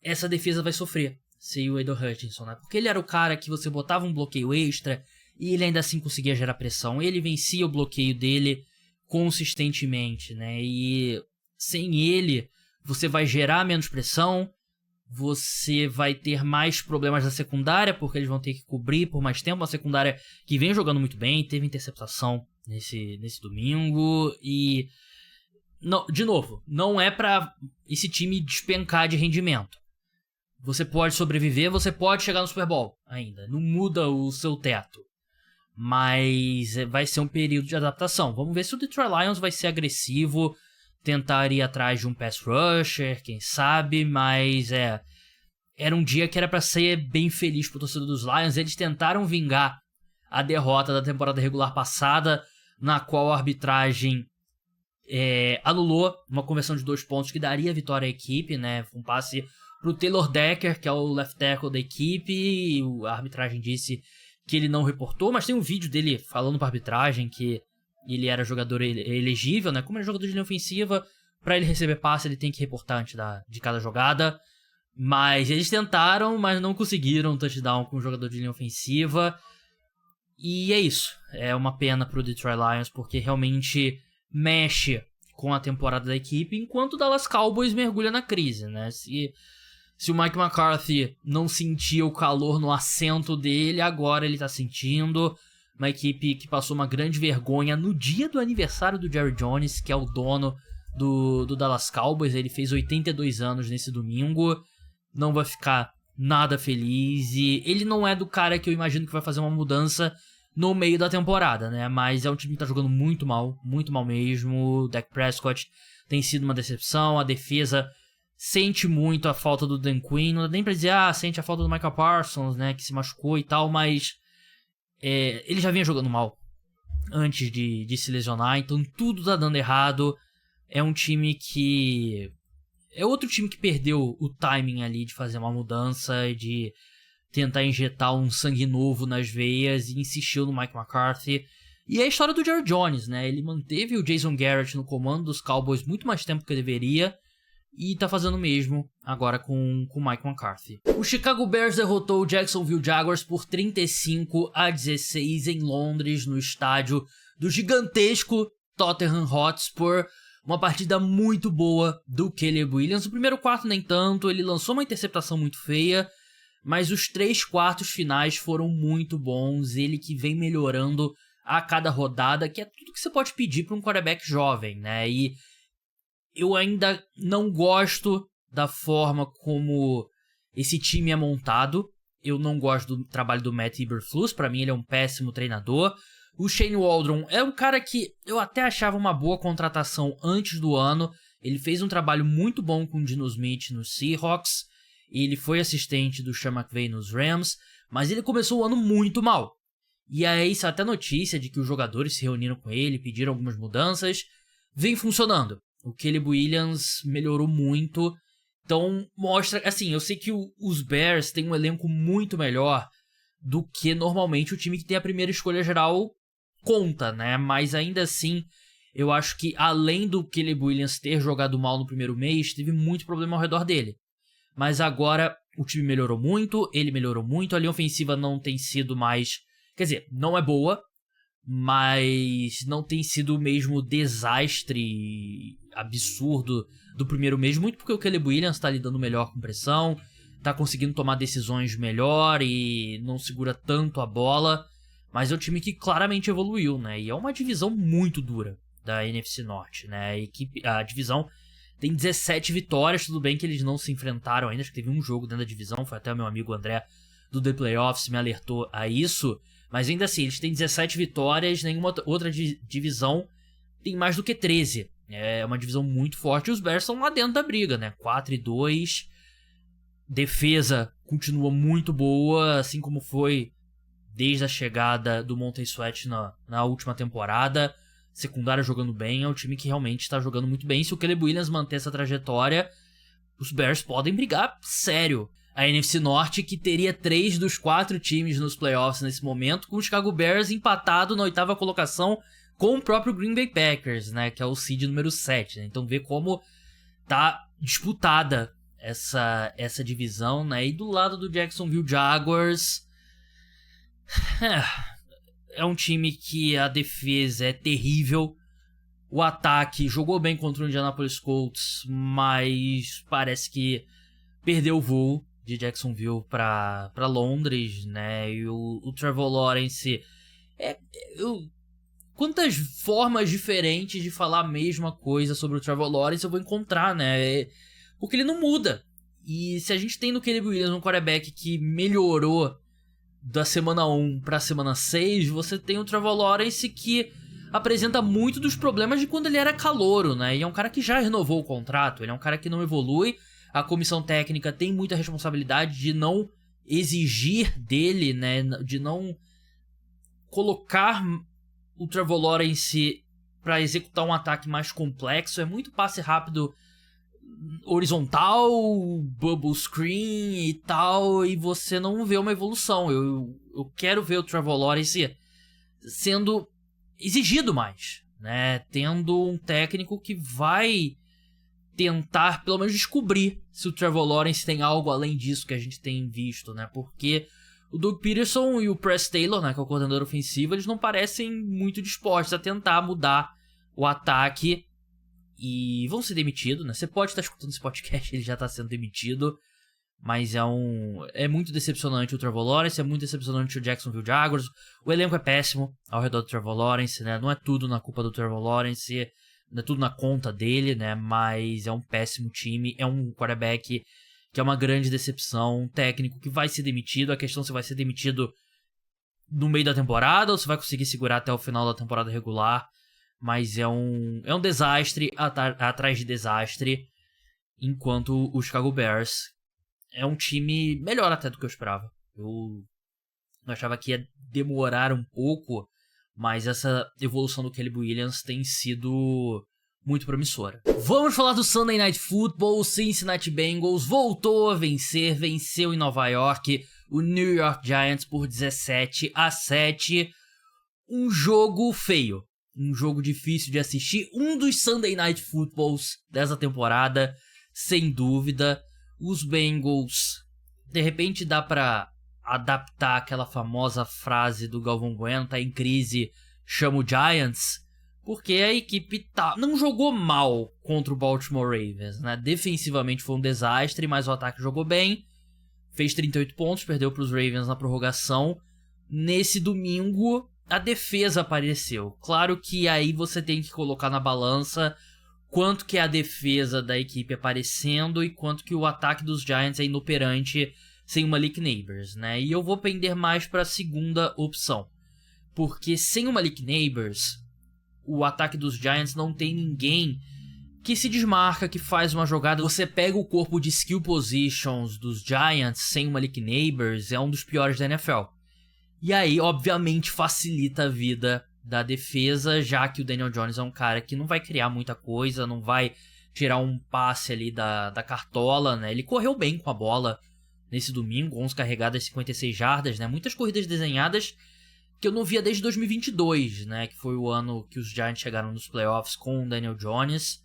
essa defesa vai sofrer sem o Aidan Hutchinson, né? Porque ele era o cara que você botava um bloqueio extra e ele ainda assim conseguia gerar pressão. Ele vencia o bloqueio dele consistentemente, né? E sem ele você vai gerar menos pressão, você vai ter mais problemas na secundária, porque eles vão ter que cobrir por mais tempo. Uma secundária que vem jogando muito bem, teve interceptação nesse domingo. E, não, de novo, não é pra esse time despencar de rendimento. Você pode sobreviver, você pode chegar no Super Bowl ainda. Não muda o seu teto. Mas vai ser um período de adaptação. Vamos ver se o Detroit Lions vai ser agressivo, tentar ir atrás de um pass rusher, quem sabe, mas era um dia que era pra ser bem feliz pro torcedor dos Lions. Eles tentaram vingar a derrota da temporada regular passada, na qual a arbitragem anulou uma conversão de 2 pontos que daria a vitória à equipe, né? Um passe pro Taylor Decker, que é o left tackle da equipe, e a arbitragem disse que ele não reportou, mas tem um vídeo dele falando pra arbitragem que ele era jogador elegível, né? Como ele é jogador de linha ofensiva, pra ele receber passe ele tem que reportar antes de cada jogada. Mas eles tentaram, mas não conseguiram um touchdown com o jogador de linha ofensiva. E é isso. É uma pena pro Detroit Lions, porque realmente mexe com a temporada da equipe, enquanto o Dallas Cowboys mergulha na crise, né? Se o Mike McCarthy não sentia o calor no assento dele, agora ele tá sentindo. Uma equipe que passou uma grande vergonha no dia do aniversário do Jerry Jones, que é o dono do Dallas Cowboys. Ele fez 82 anos nesse domingo. Não vai ficar nada feliz. E ele não é do cara que eu imagino que vai fazer uma mudança no meio da temporada, né? Mas é um time que tá jogando muito mal mesmo. O Dak Prescott tem sido uma decepção. A defesa sente muito a falta do Dan Quinn. Não dá nem pra dizer, sente a falta do Micah Parsons, né? Que se machucou e tal, mas ele já vinha jogando mal antes de se lesionar, então tudo tá dando errado. É um time que... é outro time que perdeu o timing ali de fazer uma mudança, de tentar injetar um sangue novo nas veias, e insistiu no Mike McCarthy. E é a história do Jerry Jones, né? Ele manteve o Jason Garrett no comando dos Cowboys muito mais tempo que deveria, e tá fazendo o mesmo agora com o Mike McCarthy. O Chicago Bears derrotou o Jacksonville Jaguars por 35-16 em Londres, no estádio do gigantesco Tottenham Hotspur. Uma partida muito boa do Caleb Williams. O primeiro quarto nem tanto, ele lançou uma interceptação muito feia, mas os 3 quartos finais foram muito bons. Ele que vem melhorando a cada rodada, que é tudo que você pode pedir para um quarterback jovem, né? E eu ainda não gosto da forma como esse time é montado. Eu não gosto do trabalho do Matt Eberflus, para mim ele é um péssimo treinador. O Shane Waldron é um cara que eu até achava uma boa contratação antes do ano. Ele fez um trabalho muito bom com o Geno Smith nos Seahawks. Ele foi assistente do Sean McVay nos Rams, mas ele começou o ano muito mal. E aí saiu até notícia de que os jogadores se reuniram com ele, pediram algumas mudanças. Vem funcionando. O Caleb Williams melhorou muito. Então mostra, assim, eu sei que os Bears têm um elenco muito melhor do que normalmente o time que tem a primeira escolha geral conta, né? Mas ainda assim, eu acho que além do Caleb Williams ter jogado mal no primeiro mês, teve muito problema ao redor dele. Mas agora o time melhorou muito, ele melhorou muito, a linha ofensiva não tem sido mais... Quer dizer, não é boa, mas não tem sido o mesmo desastre absurdo do primeiro mês, muito porque o Caleb Williams tá lidando melhor com pressão, tá conseguindo tomar decisões melhor e não segura tanto a bola, mas é um time que claramente evoluiu, né? E é uma divisão muito dura da NFC Norte, né? A divisão tem 17 vitórias, tudo bem que eles não se enfrentaram ainda, acho que teve um jogo dentro da divisão, foi até o meu amigo André do The Playoffs me alertou a isso, mas ainda assim, eles têm 17 vitórias, nenhuma outra divisão tem mais do que 13. É uma divisão muito forte e os Bears estão lá dentro da briga, né? 4-2, defesa continua muito boa, assim como foi desde a chegada do Montez Sweat na última temporada. Secundária jogando bem, é um time que realmente está jogando muito bem. Se o Caleb Williams manter essa trajetória, os Bears podem brigar sério. A NFC Norte, que teria 3 dos 4 times nos playoffs nesse momento, com o Chicago Bears empatado na 8ª colocação com o próprio Green Bay Packers, né, que é o seed número 7. Né? Então vê como tá disputada essa divisão, né? E do lado do Jacksonville Jaguars, é um time que a defesa é terrível. O ataque jogou bem contra o Indianapolis Colts, mas parece que perdeu o voo de Jacksonville para Londres, né? E o Trevor Lawrence... Quantas formas diferentes de falar a mesma coisa sobre o Trevor Lawrence eu vou encontrar, né? Porque ele não muda. E se a gente tem no Caleb Williams um quarterback que melhorou da semana 1 pra semana 6, você tem o Trevor Lawrence que apresenta muito dos problemas de quando ele era calouro, né? E é um cara que já renovou o contrato, ele é um cara que não evolui. A comissão técnica tem muita responsabilidade de não exigir dele, né? De não colocar o Trevor Lawrence para executar um ataque mais complexo. É muito passe rápido horizontal, bubble screen e tal, e você não vê uma evolução. Eu quero ver o Trevor Lawrence sendo exigido mais, né? Tendo um técnico que vai tentar pelo menos descobrir se o Trevor Lawrence tem algo além disso que a gente tem visto, né? Porque o Doug Peterson e o Press Taylor, né, que é o coordenador ofensivo, eles não parecem muito dispostos a tentar mudar o ataque e vão ser demitidos, né? Você pode estar escutando esse podcast, ele já está sendo demitido, mas é muito decepcionante o Trevor Lawrence, é muito decepcionante o Jacksonville Jaguars. O elenco é péssimo ao redor do Trevor Lawrence, né? Não é tudo na culpa do Trevor Lawrence, não é tudo na conta dele, né? Mas é um péssimo time, é um quarterback que é uma grande decepção, um técnico que vai ser demitido. A questão é se vai ser demitido no meio da temporada ou se vai conseguir segurar até o final da temporada regular. Mas é um desastre atrás de desastre, enquanto o Chicago Bears é um time melhor até do que eu esperava. Eu achava que ia demorar um pouco, mas essa evolução do Caleb Williams tem sido muito promissora. Vamos falar do Sunday Night Football. O Cincinnati Bengals voltou a vencer, venceu em Nova York o New York Giants por 17-7. Um jogo feio, um jogo difícil de assistir, um dos Sunday Night Footballs dessa temporada, sem dúvida. Os Bengals, de repente dá pra adaptar aquela famosa frase do Galvão Bueno, tá em crise, chama o Giants, porque a equipe não jogou mal contra o Baltimore Ravens, né? Defensivamente foi um desastre, mas o ataque jogou bem. Fez 38 pontos, perdeu para os Ravens na prorrogação. Nesse domingo, a defesa apareceu. Claro que aí você tem que colocar na balança quanto que é a defesa da equipe aparecendo e quanto que o ataque dos Giants é inoperante sem o Malik Nabers, né? E eu vou pender mais para a segunda opção. Porque sem o Malik Nabers, o ataque dos Giants não tem ninguém que se desmarca, que faz uma jogada. Você pega o corpo de skill positions dos Giants sem o Malik Nabers, é um dos piores da NFL. E aí, obviamente, facilita a vida da defesa, já que o Daniel Jones é um cara que não vai criar muita coisa, não vai tirar um passe ali da cartola, né? Ele correu bem com a bola nesse domingo, 11 carregadas, 56 jardas, né? Muitas corridas desenhadas que eu não via desde 2022, né? Que foi o ano que os Giants chegaram nos playoffs com o Daniel Jones.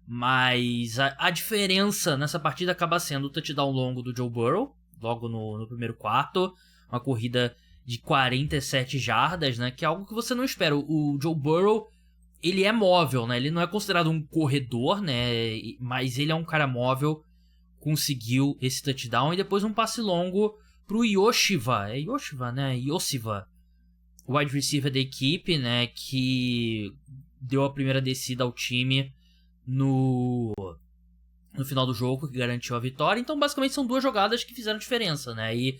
Mas a diferença nessa partida acaba sendo o touchdown longo do Joe Burrow, logo no primeiro quarto. Uma corrida de 47 jardas, né? Que é algo que você não espera. O Joe Burrow, ele é móvel, né? Ele não é considerado um corredor, né? Mas ele é um cara móvel. Conseguiu esse touchdown e depois um passe longo pro Yoshiva. É Yoshiva, né? Yosiva. O wide receiver da equipe, né? Que deu a primeira descida ao time no final do jogo, que garantiu a vitória. Então, basicamente, são duas jogadas que fizeram diferença, né? E,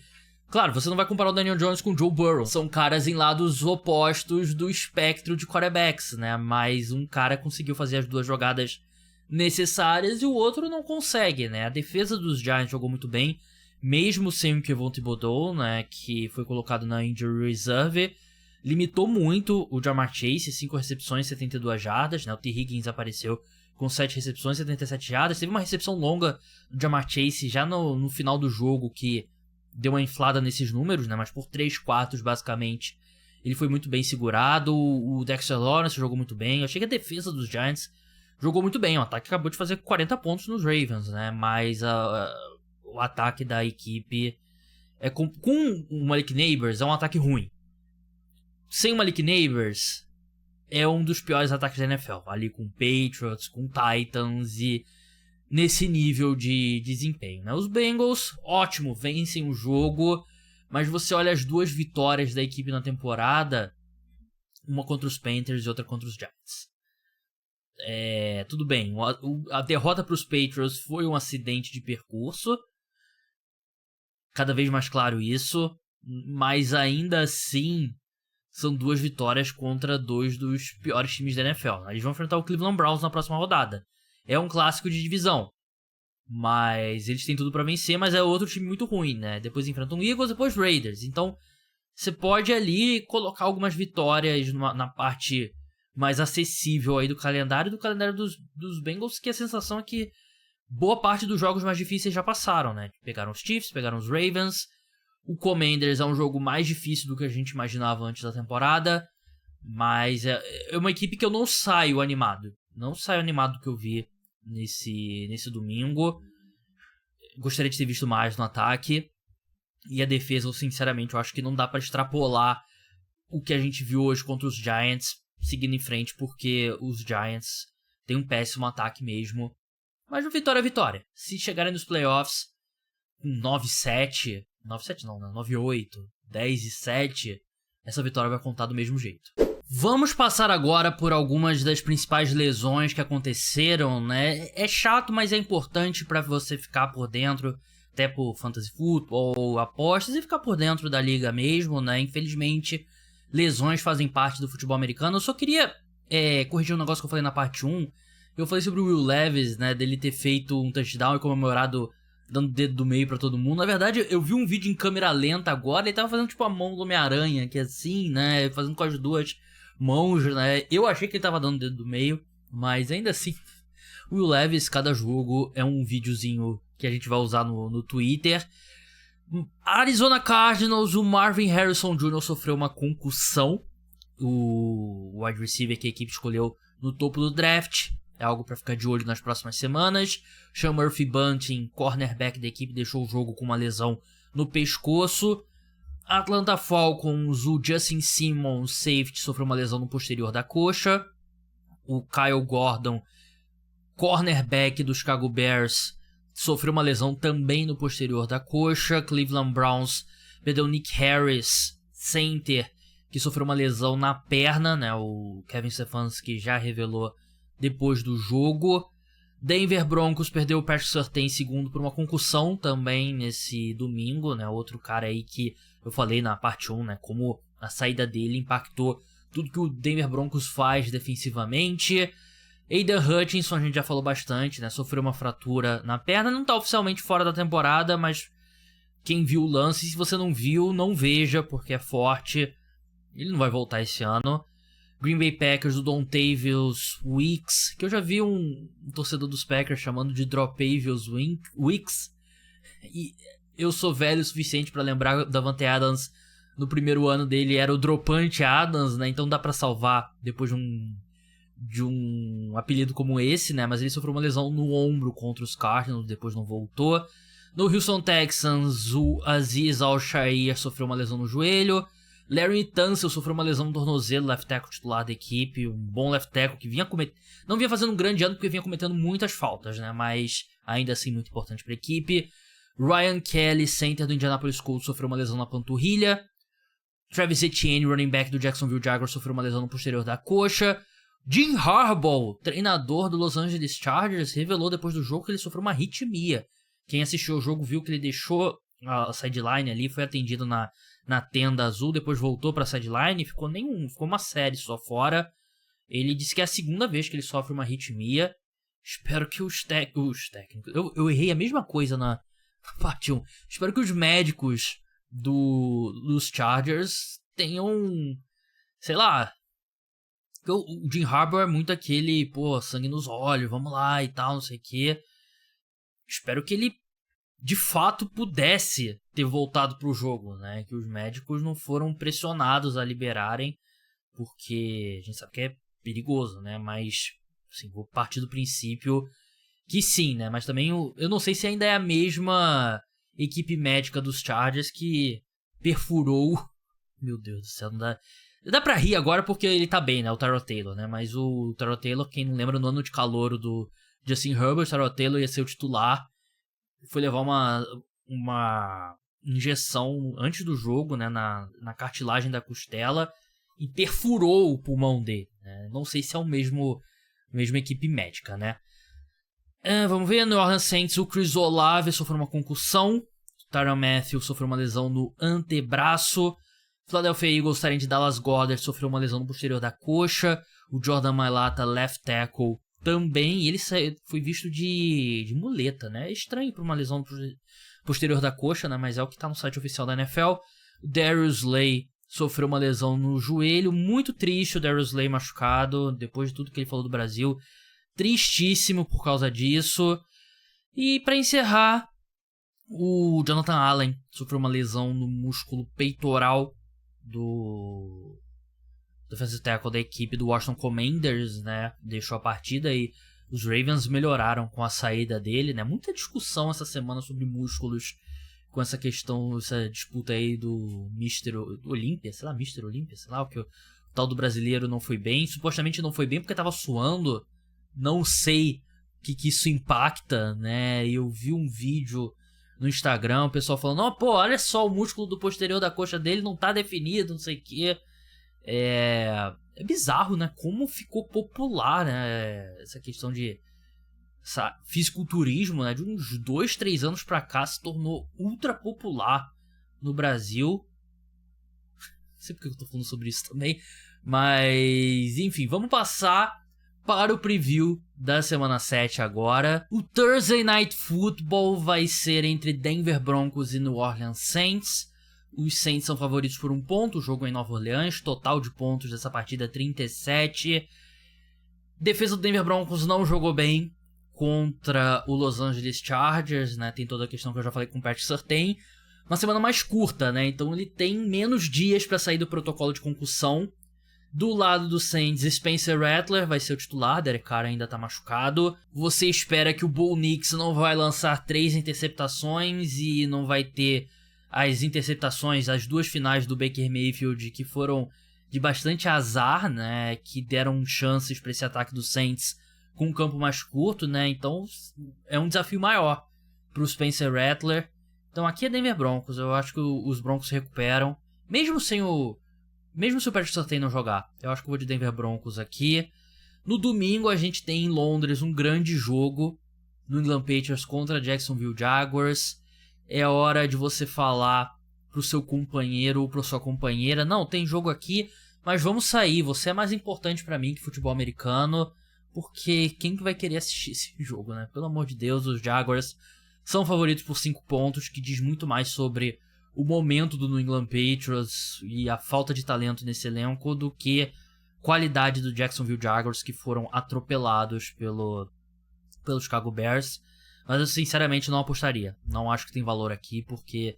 claro, você não vai comparar o Daniel Jones com o Joe Burrow. São caras em lados opostos do espectro de quarterbacks, né? Mas um cara conseguiu fazer as duas jogadas necessárias e o outro não consegue, né? A defesa dos Giants jogou muito bem, mesmo sem o Kevon Thibodeau, né? Que foi colocado na injury reserve. Limitou muito o Ja'Marr Chase, 5 recepções, 72 jardas, né? O T. Higgins apareceu com 7 recepções, 77 jardas. Teve uma recepção longa do Ja'Marr Chase já no final do jogo, que deu uma inflada nesses números, né? Mas por 3 quartos, basicamente, ele foi muito bem segurado. O Dexter Lawrence jogou muito bem. Eu achei que a defesa dos Giants jogou muito bem. O ataque acabou de fazer 40 pontos nos Ravens, né? Mas o ataque da equipe com o Malik Nabers é um ataque ruim. Sem o Malik Nabers, é um dos piores ataques da NFL. Ali com Patriots, com Titans e nesse nível de desempenho, né? Os Bengals, ótimo, vencem o jogo, mas você olha as duas vitórias da equipe na temporada, uma contra os Panthers e outra contra os Giants. Tudo bem, a derrota para os Patriots foi um acidente de percurso, cada vez mais claro isso, mas ainda assim são duas vitórias contra dois dos piores times da NFL. Eles vão enfrentar o Cleveland Browns na próxima rodada. É um clássico de divisão, mas eles têm tudo para vencer, mas é outro time muito ruim, né? Depois enfrentam Eagles, depois Raiders. Então você pode ali colocar algumas vitórias na parte mais acessível aí do calendário dos Bengals, que a sensação é que boa parte dos jogos mais difíceis já passaram, né? Pegaram os Chiefs, pegaram os Ravens. O Commanders é um jogo mais difícil do que a gente imaginava antes da temporada, mas é uma equipe que eu não saio animado. Não saio animado do que eu vi nesse domingo. Gostaria de ter visto mais no ataque. E a defesa, sinceramente, eu acho que não dá pra extrapolar o que a gente viu hoje contra os Giants seguindo em frente, porque os Giants têm um péssimo ataque mesmo. Mas vitória é vitória. Se chegarem nos playoffs com 9-7... 9-7 não, né? 9-8, 10-7, essa vitória vai contar do mesmo jeito. Vamos passar agora por algumas das principais lesões que aconteceram, né? É chato, mas é importante para você ficar por dentro, até por fantasy football, apostas, e ficar por dentro da liga mesmo, né? Infelizmente, lesões fazem parte do futebol americano. Eu só queria corrigir um negócio que eu falei na parte 1. Eu falei sobre o Will Levis, né? Dele ter feito um touchdown e comemorado dando dedo do meio pra todo mundo. Na verdade, eu vi um vídeo em câmera lenta agora, ele tava fazendo tipo a mão do Homem-Aranha, que é assim, né, fazendo com as duas mãos, né. Eu achei que ele tava dando dedo do meio, mas ainda assim, o Will Levis, cada jogo é um videozinho que a gente vai usar no Twitter. Arizona Cardinals, o Marvin Harrison Jr. sofreu uma concussão, o wide receiver que a equipe escolheu no topo do draft. É algo para ficar de olho nas próximas semanas. Sean Murphy-Bunting, cornerback da equipe, deixou o jogo com uma lesão no pescoço. Atlanta Falcons, o Justin Simmons, safety, sofreu uma lesão no posterior da coxa. O Kyle Gordon, cornerback do Chicago Bears, sofreu uma lesão também no posterior da coxa. Cleveland Browns perdeu Nick Harris, center, que sofreu uma lesão na perna, né? O Kevin Stefanski já revelou depois do jogo. Denver Broncos perdeu o Patrick Surtain segundo por uma concussão também nesse domingo, né? Outro cara aí que eu falei na parte 1, né? Como a saída dele impactou tudo que o Denver Broncos faz defensivamente. Aidan Hutchinson, a gente já falou bastante, né? Sofreu uma fratura na perna, não tá oficialmente fora da temporada, mas quem viu o lance, se você não viu, não veja, porque é forte. Ele não vai voltar esse ano. Green Bay Packers, do Dontavius Weeks, que eu já vi um torcedor dos Packers chamando de Dropavius Weeks. E eu sou velho o suficiente pra lembrar da Davante Adams. No primeiro ano dele era o Dropante Adams, né? Então dá pra salvar depois de um apelido como esse, né? Mas ele sofreu uma lesão no ombro contra os Cardinals, depois não voltou. No Houston Texans, o Azeez Al-Shaair sofreu uma lesão no joelho. Larry Tunsil sofreu uma lesão no tornozelo, left tackle titular da equipe, um bom left tackle que não vinha fazendo um grande ano porque vinha cometendo muitas faltas, né? Mas ainda assim muito importante para a equipe. Ryan Kelly, center do Indianapolis Colts, sofreu uma lesão na panturrilha. Travis Etienne, running back do Jacksonville Jaguars, sofreu uma lesão no posterior da coxa. Jim Harbaugh, treinador do Los Angeles Chargers, revelou depois do jogo que ele sofreu uma arritmia. Quem assistiu ao jogo viu que ele deixou a sideline ali, foi atendido na tenda azul, depois voltou pra sideline e ficou uma série só fora. Ele disse que é a segunda vez que ele sofre uma arritmia. Espero que os técnicos... Eu errei a mesma coisa na parte 1. Espero que os médicos dos Chargers tenham, sei lá... O Jim Harbaugh é muito aquele, sangue nos olhos, vamos lá e tal, não sei o quê. Espero que ele, de fato, pudesse ter voltado pro jogo, né? Que os médicos não foram pressionados a liberarem, porque a gente sabe que é perigoso, né? Mas, assim, vou partir do princípio que sim, né? Mas também eu não sei se ainda é a mesma equipe médica dos Chargers que perfurou... Meu Deus do céu, não dá... Dá pra rir agora porque ele tá bem, né? O Tyrod Taylor, né? Mas o Tyrod Taylor, quem não lembra, no ano de calouro do Justin Herbert, o Tyrod Taylor ia ser o titular. Foi levar uma injeção antes do jogo, né? Na cartilagem da costela. E perfurou o pulmão dele, né? Não sei se é a mesma equipe médica, né? Vamos ver, no New Orleans Saints, o Chris Olave sofreu uma concussão. O Tyrann Mathieu sofreu uma lesão no antebraço. Philadelphia Eagles, tarente de Dallas Goedert, sofreu uma lesão no posterior da coxa. O Jordan Mailata, left tackle, também. E ele foi visto de muleta, né? É estranho para uma lesão no posterior da coxa, né? Mas é o que está no site oficial da NFL. O Darius Slay sofreu uma lesão no joelho. Muito triste o Darius Slay machucado, depois de tudo que ele falou do Brasil. Tristíssimo por causa disso. E para encerrar, o Jonathan Allen sofreu uma lesão no músculo peitoral do defensive tackle da equipe do Washington Commanders, né? Deixou a partida e os Ravens melhoraram com a saída dele, né? Muita discussão essa semana sobre músculos com essa questão, essa disputa aí do Mr. Olympia, sei lá, o que o tal do brasileiro não foi bem. Supostamente não foi bem porque tava suando. Não sei o que isso impacta, né? Eu vi um vídeo no Instagram, o pessoal falando, olha só, o músculo do posterior da coxa dele não tá definido, não sei o que. É bizarro, né? Como ficou popular, né? Essa questão de fisiculturismo, né? De uns 2, 3 anos pra cá se tornou ultra popular no Brasil. Não sei porque eu tô falando sobre isso também. Mas, enfim, vamos passar para o preview da semana 7 agora. O Thursday Night Football vai ser entre Denver Broncos e New Orleans Saints. Os Saints são favoritos por 1 ponto, o jogo é em Nova Orleans, total de pontos dessa partida 37. Defesa do Denver Broncos não jogou bem contra o Los Angeles Chargers, né? Tem toda a questão que eu já falei com o Patrick Surtain. Uma semana mais curta, né? Então ele tem menos dias para sair do protocolo de concussão. Do lado do Saints, Spencer Rattler vai ser o titular, Derek Carr ainda tá machucado. Você espera que o Bo Nix não vai lançar 3 interceptações e não vai ter as interceptações, as 2 finais do Baker Mayfield que foram de bastante azar, né, que deram chances para esse ataque do Saints com um campo mais curto, né, então é um desafio maior para o Spencer Rattler. Então aqui é Denver Broncos, eu acho que os Broncos se recuperam, mesmo se o Patrick Surtain não jogar, eu acho que eu vou de Denver Broncos aqui. No domingo a gente tem em Londres um grande jogo, New England Patriots contra Jacksonville Jaguars. É hora de você falar pro seu companheiro ou pra sua companheira, não, tem jogo aqui, mas vamos sair, você é mais importante pra mim que futebol americano, porque quem que vai querer assistir esse jogo, né? Pelo amor de Deus, os Jaguars são favoritos por 5 pontos, que diz muito mais sobre o momento do New England Patriots e a falta de talento nesse elenco do que qualidade do Jacksonville Jaguars, que foram atropelados pelo Chicago Bears. Mas eu sinceramente não apostaria. Não acho que tem valor aqui, porque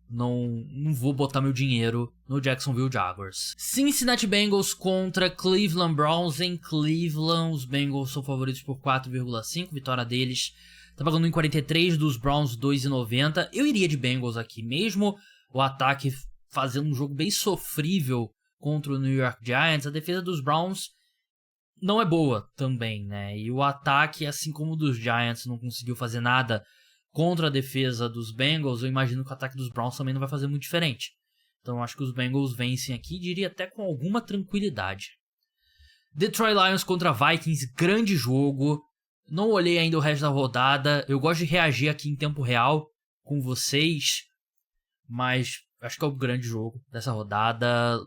não vou botar meu dinheiro no Jacksonville Jaguars. Cincinnati Bengals contra Cleveland Browns em Cleveland. Os Bengals são favoritos por 4,5. Vitória deles tá pagando 1,43, dos Browns 2,90. Eu iria de Bengals aqui, mesmo o ataque fazendo um jogo bem sofrível contra o New York Giants. A defesa dos Browns não é boa também, né? E o ataque, assim como o dos Giants, não conseguiu fazer nada contra a defesa dos Bengals. Eu imagino que o ataque dos Browns também não vai fazer muito diferente. Então eu acho que os Bengals vencem aqui, diria até com alguma tranquilidade. Detroit Lions contra Vikings, grande jogo. Não olhei ainda o resto da rodada. Eu gosto de reagir aqui em tempo real com vocês, mas acho que é o grande jogo dessa rodada,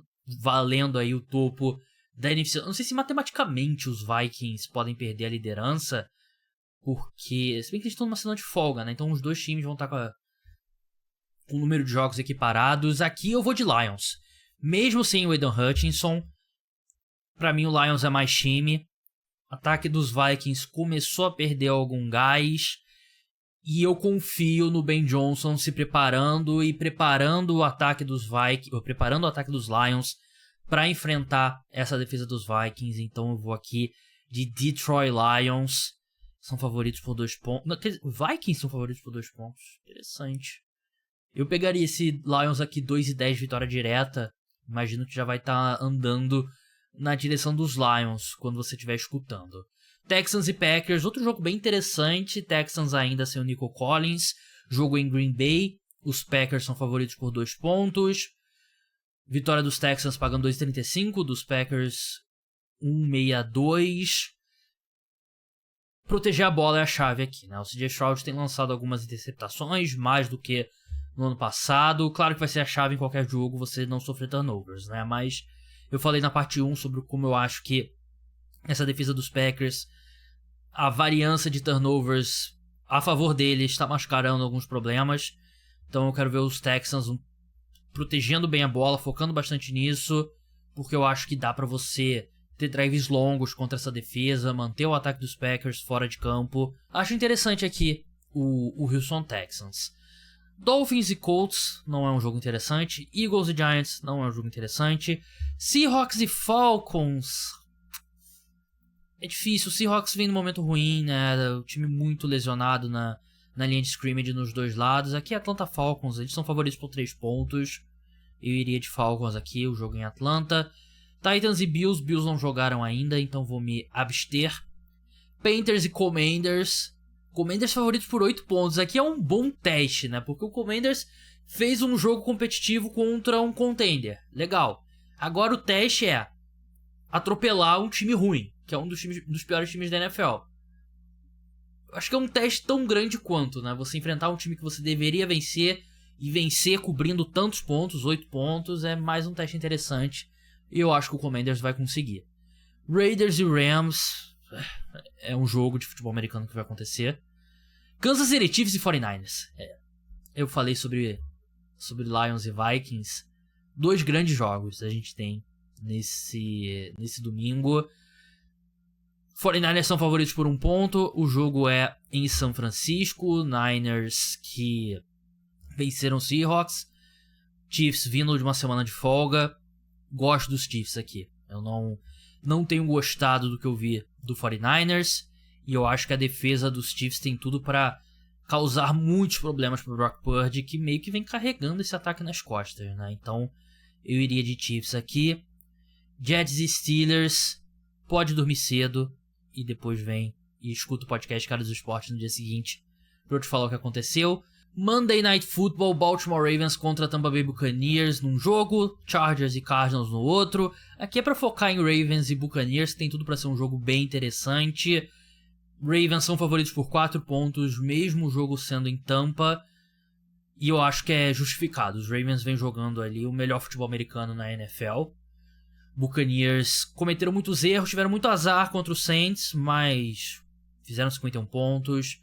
valendo aí o topo da NFC. Eu não sei se matematicamente os Vikings podem perder a liderança, porque, se bem que eles estão numa semana de folga, né? Então os dois times vão estar com o número de jogos equiparados. Aqui eu vou de Lions. Mesmo sem o Aidan Hutchinson, pra mim o Lions é mais time. O ataque dos Vikings começou a perder algum gás. E eu confio no Ben Johnson se preparando e preparando o ataque dos Vikings, preparando o ataque dos Lions para enfrentar essa defesa dos Vikings. Então eu vou aqui de Detroit Lions. São favoritos por 2 pontos. Não, Vikings são favoritos por 2 pontos. Interessante. Eu pegaria esse Lions aqui 2,10 vitória direta. Imagino que já vai estar andando na direção dos Lions quando você estiver escutando. Texans e Packers, outro jogo bem interessante. Texans ainda sem o Nico Collins. Jogo em Green Bay. Os Packers são favoritos por 2 pontos. Vitória dos Texans pagando 2,35. Dos Packers 1,62. Proteger a bola é a chave aqui, né? O CJ Stroud tem lançado algumas interceptações, mais do que no ano passado. Claro que vai ser a chave em qualquer jogo você não sofrer turnovers, né? Mas eu falei na parte 1 sobre como eu acho que essa defesa dos Packers, a variância de turnovers a favor deles está mascarando alguns problemas. Então eu quero ver os Texans protegendo bem a bola, focando bastante nisso, porque eu acho que dá pra você ter drives longos contra essa defesa, manter o ataque dos Packers fora de campo. Acho interessante aqui o Houston Texans. Dolphins e Colts não é um jogo interessante. Eagles e Giants não é um jogo interessante. Seahawks e Falcons. É difícil, o Seahawks vem num momento ruim, né? O time muito lesionado na linha de scrimmage nos dois lados. Aqui é Atlanta Falcons, eles são favoritos por 3 pontos. Eu iria de Falcons aqui, o jogo em Atlanta. Titans e Bills não jogaram ainda, então vou me abster. Panthers e Commanders. Commanders favoritos por 8 pontos. Aqui é um bom teste, né? Porque o Commanders fez um jogo competitivo contra um contender. Legal. Agora o teste é atropelar um time ruim, que é um dos piores times da NFL. Acho que é um teste tão grande quanto, né? Você enfrentar um time que você deveria vencer e vencer cobrindo tantos pontos, 8 pontos, é mais um teste interessante. E eu acho que o Commanders vai conseguir. Raiders e Rams. É um jogo de futebol americano que vai acontecer. Kansas City Chiefs e 49ers. Eu falei sobre Lions e Vikings. 2 grandes jogos a gente tem nesse domingo. 49ers são favoritos por 1 ponto. O jogo é em São Francisco. Niners que venceram os Seahawks. Chiefs vindo de uma semana de folga. Gosto dos Chiefs aqui. Eu não tenho gostado do que eu vi do 49ers. E eu acho que a defesa dos Chiefs tem tudo para causar muitos problemas para o Brock Purdy, que meio que vem carregando esse ataque nas costas, né? Então eu iria de Chiefs aqui. Jets e Steelers, pode dormir cedo e depois vem e escuta o podcast Cara dos Esportes no dia seguinte pra eu te falar o que aconteceu. Monday Night Football, Baltimore Ravens contra Tampa Bay Buccaneers num jogo, Chargers e Cardinals no outro. Aqui é pra focar em Ravens e Buccaneers, que tem tudo pra ser um jogo bem interessante. Ravens são favoritos por 4 pontos, mesmo o jogo sendo em Tampa, e eu acho que é justificado. Os Ravens vêm jogando ali o melhor futebol americano na NFL. Buccaneers cometeram muitos erros, tiveram muito azar contra os Saints, mas fizeram 51 pontos.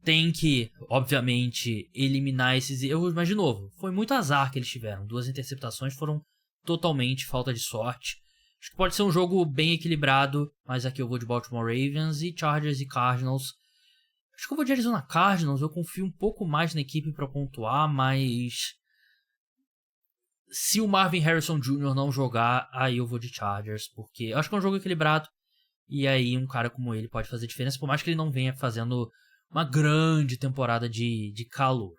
Tem que, obviamente, eliminar esses erros, mas de novo, foi muito azar que eles tiveram. 2 interceptações foram totalmente falta de sorte. Acho que pode ser um jogo bem equilibrado, mas aqui eu vou de Baltimore Ravens e Chargers e Cardinals. Acho que eu vou de Arizona Cardinals, eu confio um pouco mais na equipe para pontuar, mas se o Marvin Harrison Jr. não jogar, aí eu vou de Chargers, porque eu acho que é um jogo equilibrado e aí um cara como ele pode fazer diferença, por mais que ele não venha fazendo uma grande temporada de calor.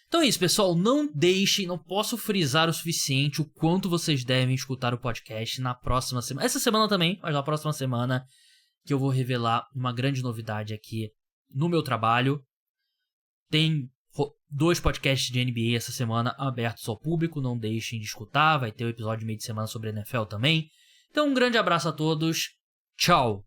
Então é isso, pessoal. Não deixem, não posso frisar o suficiente o quanto vocês devem escutar o podcast na próxima semana. Essa semana também, mas na próxima semana que eu vou revelar uma grande novidade aqui no meu trabalho. Tem 2 podcasts de NBA essa semana abertos ao público, não deixem de escutar. Vai ter o episódio de meio de semana sobre NFL também. Então um grande abraço a todos. Tchau!